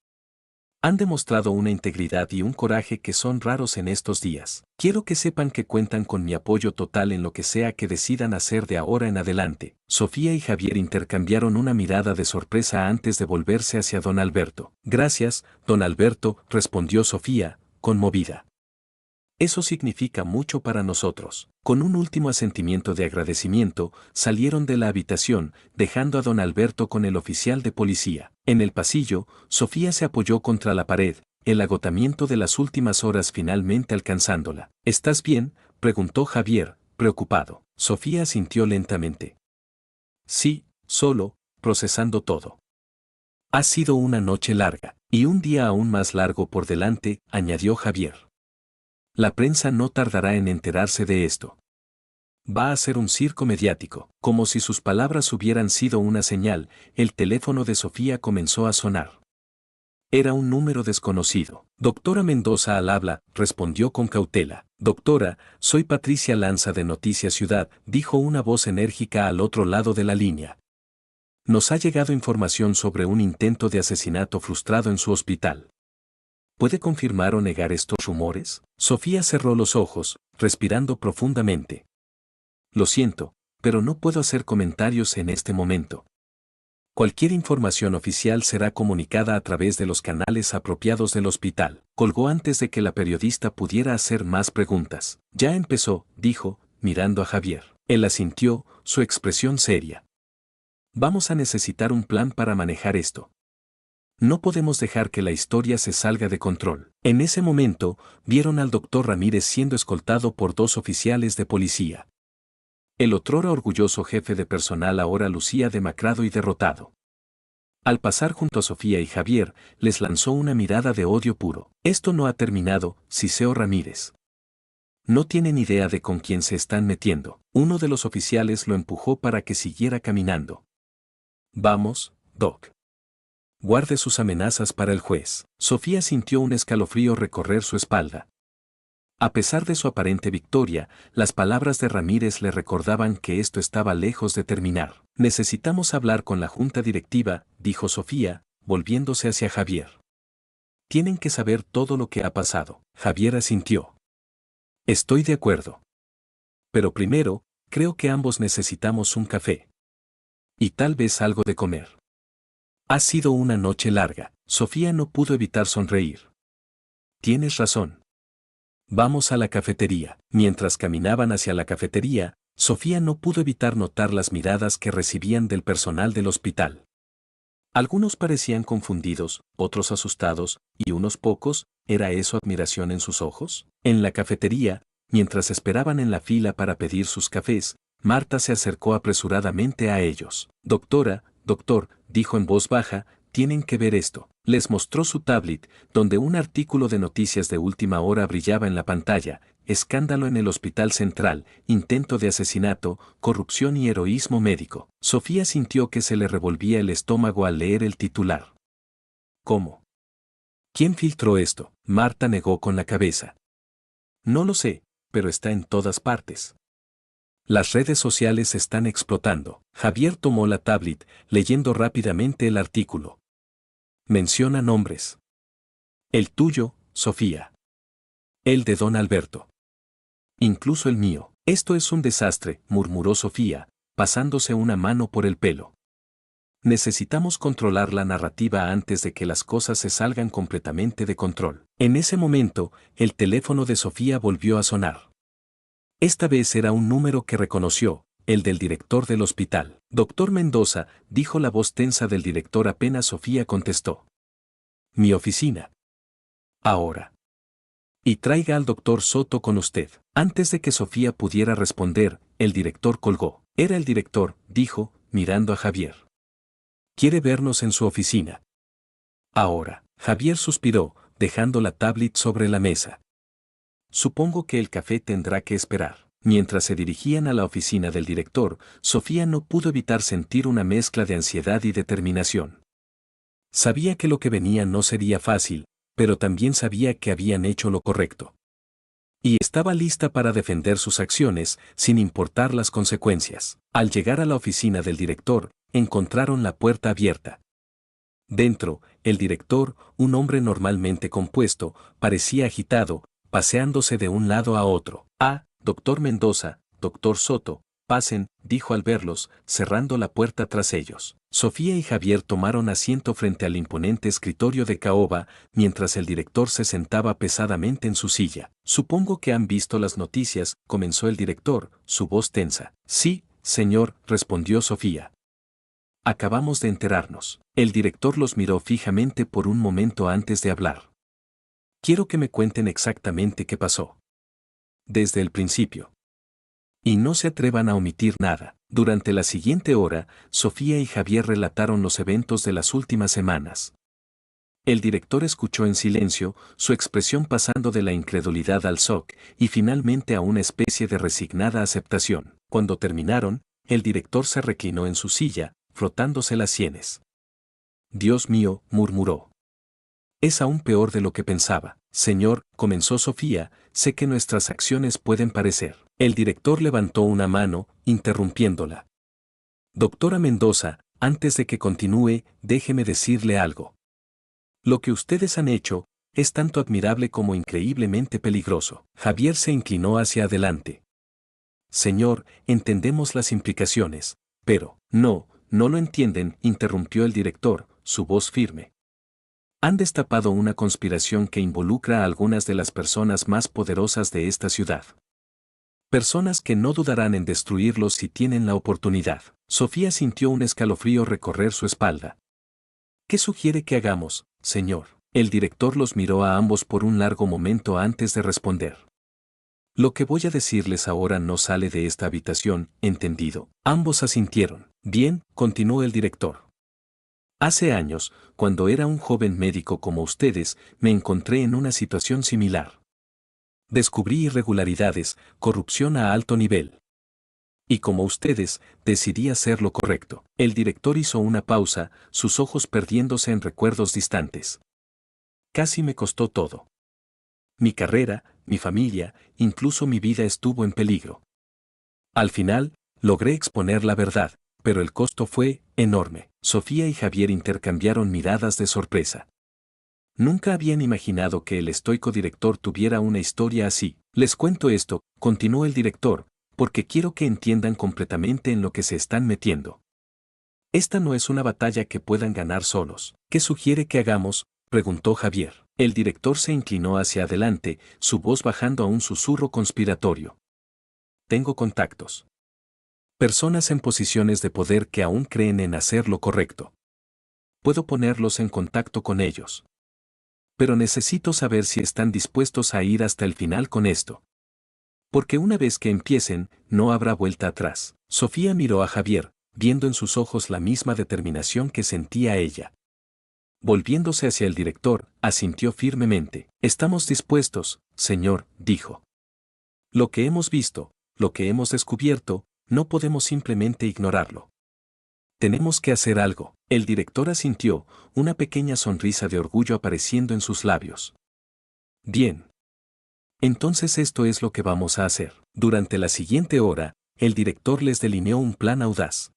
Han demostrado una integridad y un coraje que son raros en estos días. Quiero que sepan que cuentan con mi apoyo total en lo que sea que decidan hacer de ahora en adelante. Sofía y Javier intercambiaron una mirada de sorpresa antes de volverse hacia don Alberto. Gracias, don Alberto, respondió Sofía, conmovida. Eso significa mucho para nosotros. Con un último asentimiento de agradecimiento, salieron de la habitación, dejando a don Alberto con el oficial de policía. En el pasillo, Sofía se apoyó contra la pared, el agotamiento de las últimas horas finalmente alcanzándola. ¿Estás bien?, preguntó Javier, preocupado. Sofía asintió lentamente. Sí, solo, procesando todo. Ha sido una noche larga, y un día aún más largo por delante, añadió Javier. La prensa no tardará en enterarse de esto. Va a ser un circo mediático. Como si sus palabras hubieran sido una señal, el teléfono de Sofía comenzó a sonar. Era un número desconocido. Doctora Mendoza al habla, respondió con cautela. Doctora, soy Patricia Lanza de Noticias Ciudad, dijo una voz enérgica al otro lado de la línea. Nos ha llegado información sobre un intento de asesinato frustrado en su hospital. ¿Puede confirmar o negar estos rumores? Sofía cerró los ojos, respirando profundamente. Lo siento, pero no puedo hacer comentarios en este momento. Cualquier información oficial será comunicada a través de los canales apropiados del hospital. Colgó antes de que la periodista pudiera hacer más preguntas. Ya empezó, dijo, mirando a Javier. Él asintió, su expresión seria. Vamos a necesitar un plan para manejar esto. No podemos dejar que la historia se salga de control. En ese momento, vieron al doctor Ramírez siendo escoltado por 2 oficiales de policía. El otrora orgulloso jefe de personal ahora lucía demacrado y derrotado. Al pasar junto a Sofía y Javier, les lanzó una mirada de odio puro. Esto no ha terminado, Ciseo Ramírez. No tienen idea de con quién se están metiendo. Uno de los oficiales lo empujó para que siguiera caminando. Vamos, Doc. Guarde sus amenazas para el juez. Sofía sintió un escalofrío recorrer su espalda. A pesar de su aparente victoria, las palabras de Ramírez le recordaban que esto estaba lejos de terminar. Necesitamos hablar con la junta directiva, dijo Sofía, volviéndose hacia Javier. Tienen que saber todo lo que ha pasado. Javier asintió. Estoy de acuerdo. Pero primero, creo que ambos necesitamos un café. Y tal vez algo de comer. Ha sido una noche larga. Sofía no pudo evitar sonreír. Tienes razón. Vamos a la cafetería. Mientras caminaban hacia la cafetería, Sofía no pudo evitar notar las miradas que recibían del personal del hospital. Algunos parecían confundidos, otros asustados, y unos pocos, ¿era eso admiración en sus ojos? En la cafetería, mientras esperaban en la fila para pedir sus cafés, Marta se acercó apresuradamente a ellos. Doctora, doctor, dijo en voz baja, tienen que ver esto. Les mostró su tablet, donde un artículo de noticias de última hora brillaba en la pantalla. Escándalo en el Hospital Central, intento de asesinato, corrupción y heroísmo médico. Sofía sintió que se le revolvía el estómago al leer el titular. ¿Cómo? ¿Quién filtró esto? Marta negó con la cabeza. No lo sé, pero está en todas partes. Las redes sociales están explotando. Javier tomó la tablet, leyendo rápidamente el artículo. Menciona nombres. El tuyo, Sofía. El de don Alberto. Incluso el mío. Esto es un desastre, murmuró Sofía, pasándose una mano por el pelo. Necesitamos controlar la narrativa antes de que las cosas se salgan completamente de control. En ese momento, el teléfono de Sofía volvió a sonar. Esta vez era un número que reconoció, el del director del hospital. Doctor Mendoza, dijo la voz tensa del director apenas Sofía contestó. Mi oficina. Ahora. Y traiga al doctor Soto con usted. Antes de que Sofía pudiera responder, el director colgó. Era el director, dijo, mirando a Javier. ¿Quiere vernos en su oficina? Ahora. Javier suspiró, dejando la tablet sobre la mesa. Supongo que el café tendrá que esperar. Mientras se dirigían a la oficina del director, Sofía no pudo evitar sentir una mezcla de ansiedad y determinación. Sabía que lo que venía no sería fácil, pero también sabía que habían hecho lo correcto. Y estaba lista para defender sus acciones, sin importar las consecuencias. Al llegar a la oficina del director, encontraron la puerta abierta. Dentro, el director, un hombre normalmente compuesto, parecía agitado, paseándose de un lado a otro. Ah, doctor Mendoza, doctor Soto, pasen, dijo al verlos, cerrando la puerta tras ellos. Sofía y Javier tomaron asiento frente al imponente escritorio de caoba, mientras el director se sentaba pesadamente en su silla. Supongo que han visto las noticias, comenzó el director, su voz tensa. Sí, señor, respondió Sofía. Acabamos de enterarnos. El director los miró fijamente por un momento antes de hablar. Quiero que me cuenten exactamente qué pasó. Desde el principio. Y no se atrevan a omitir nada. Durante la siguiente hora, Sofía y Javier relataron los eventos de las últimas semanas. El director escuchó en silencio, su expresión pasando de la incredulidad al shock y finalmente a una especie de resignada aceptación. Cuando terminaron, el director se reclinó en su silla, frotándose las sienes. Dios mío, murmuró. Es aún peor de lo que pensaba. Señor, comenzó Sofía, sé que nuestras acciones pueden parecer. El director levantó una mano, interrumpiéndola. Doctora Mendoza, antes de que continúe, déjeme decirle algo. Lo que ustedes han hecho es tanto admirable como increíblemente peligroso. Javier se inclinó hacia adelante. Señor, entendemos las implicaciones, pero, no lo entienden, interrumpió el director, su voz firme. Han destapado una conspiración que involucra a algunas de las personas más poderosas de esta ciudad. Personas que no dudarán en destruirlos si tienen la oportunidad. Sofía sintió un escalofrío recorrer su espalda. ¿Qué sugiere que hagamos, señor? El director los miró a ambos por un largo momento antes de responder. Lo que voy a decirles ahora no sale de esta habitación, ¿entendido? Ambos asintieron. Bien, continuó el director. Hace años, cuando era un joven médico como ustedes, me encontré en una situación similar. Descubrí irregularidades, corrupción a alto nivel. Y como ustedes, decidí hacer lo correcto. El director hizo una pausa, sus ojos perdiéndose en recuerdos distantes. Casi me costó todo. Mi carrera, mi familia, incluso mi vida estuvo en peligro. Al final, logré exponer la verdad, pero el costo fue enorme. Sofía y Javier intercambiaron miradas de sorpresa. Nunca habían imaginado que el estoico director tuviera una historia así. Les cuento esto, continuó el director, porque quiero que entiendan completamente en lo que se están metiendo. Esta no es una batalla que puedan ganar solos. ¿Qué sugiere que hagamos?, preguntó Javier. El director se inclinó hacia adelante, su voz bajando a un susurro conspiratorio. Tengo contactos. Personas en posiciones de poder que aún creen en hacer lo correcto. Puedo ponerlos en contacto con ellos. Pero necesito saber si están dispuestos a ir hasta el final con esto. Porque una vez que empiecen, no habrá vuelta atrás. Sofía miró a Javier, viendo en sus ojos la misma determinación que sentía ella. Volviéndose hacia el director, asintió firmemente. Estamos dispuestos, señor, dijo. Lo que hemos visto, lo que hemos descubierto, no podemos simplemente ignorarlo. Tenemos que hacer algo. El director asintió, una pequeña sonrisa de orgullo apareciendo en sus labios. Bien. Entonces esto es lo que vamos a hacer. Durante la siguiente hora, el director les delineó un plan audaz.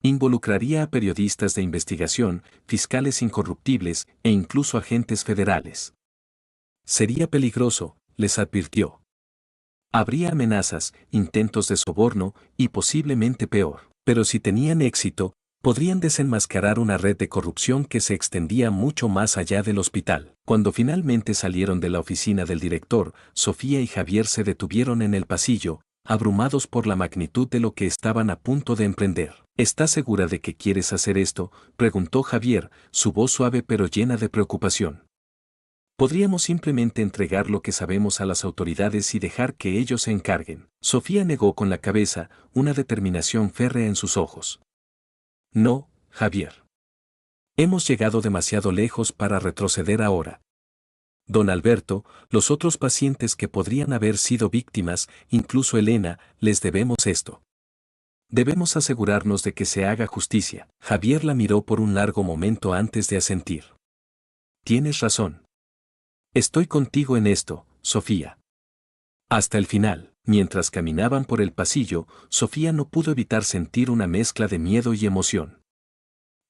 Involucraría a periodistas de investigación, fiscales incorruptibles e incluso agentes federales. Sería peligroso, les advirtió. Habría amenazas, intentos de soborno y posiblemente peor. Pero si tenían éxito, podrían desenmascarar una red de corrupción que se extendía mucho más allá del hospital. Cuando finalmente salieron de la oficina del director, Sofía y Javier se detuvieron en el pasillo, abrumados por la magnitud de lo que estaban a punto de emprender. ¿Estás segura de que quieres hacer esto?, preguntó Javier, su voz suave pero llena de preocupación. Podríamos simplemente entregar lo que sabemos a las autoridades y dejar que ellos se encarguen. Sofía negó con la cabeza, una determinación férrea en sus ojos. No, Javier. Hemos llegado demasiado lejos para retroceder ahora. Don Alberto, los otros pacientes que podrían haber sido víctimas, incluso Elena, les debemos esto. Debemos asegurarnos de que se haga justicia. Javier la miró por un largo momento antes de asentir. Tienes razón. Estoy contigo en esto, Sofía. Hasta el final. Mientras caminaban por el pasillo, Sofía no pudo evitar sentir una mezcla de miedo y emoción.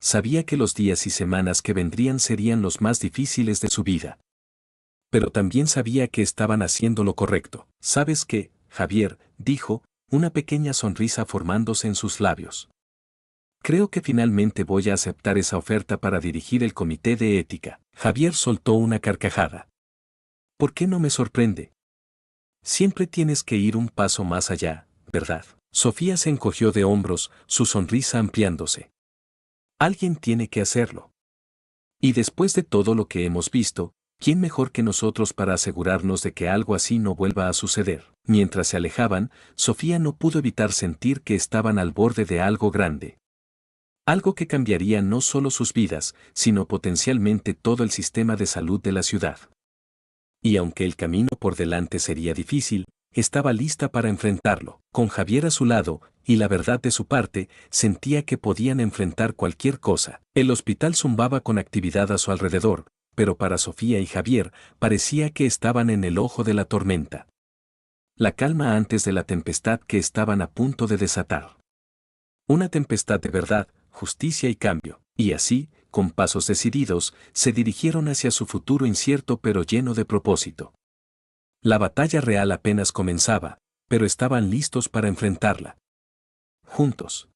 Sabía que los días y semanas que vendrían serían los más difíciles de su vida. Pero también sabía que estaban haciendo lo correcto. ¿Sabes qué, Javier?, dijo, una pequeña sonrisa formándose en sus labios. Creo que finalmente voy a aceptar esa oferta para dirigir el comité de ética. Javier soltó una carcajada. ¿Por qué no me sorprende? Siempre tienes que ir un paso más allá, ¿verdad? Sofía se encogió de hombros, su sonrisa ampliándose. Alguien tiene que hacerlo. Y después de todo lo que hemos visto, ¿quién mejor que nosotros para asegurarnos de que algo así no vuelva a suceder? Mientras se alejaban, Sofía no pudo evitar sentir que estaban al borde de algo grande. Algo que cambiaría no solo sus vidas, sino potencialmente todo el sistema de salud de la ciudad. Y aunque el camino por delante sería difícil, estaba lista para enfrentarlo. Con Javier a su lado, y la verdad de su parte, sentía que podían enfrentar cualquier cosa. El hospital zumbaba con actividad a su alrededor, pero para Sofía y Javier parecía que estaban en el ojo de la tormenta. La calma antes de la tempestad que estaban a punto de desatar. Una tempestad de verdad, justicia y cambio, y así, con pasos decididos, se dirigieron hacia su futuro incierto pero lleno de propósito. La batalla real apenas comenzaba, pero estaban listos para enfrentarla. Juntos.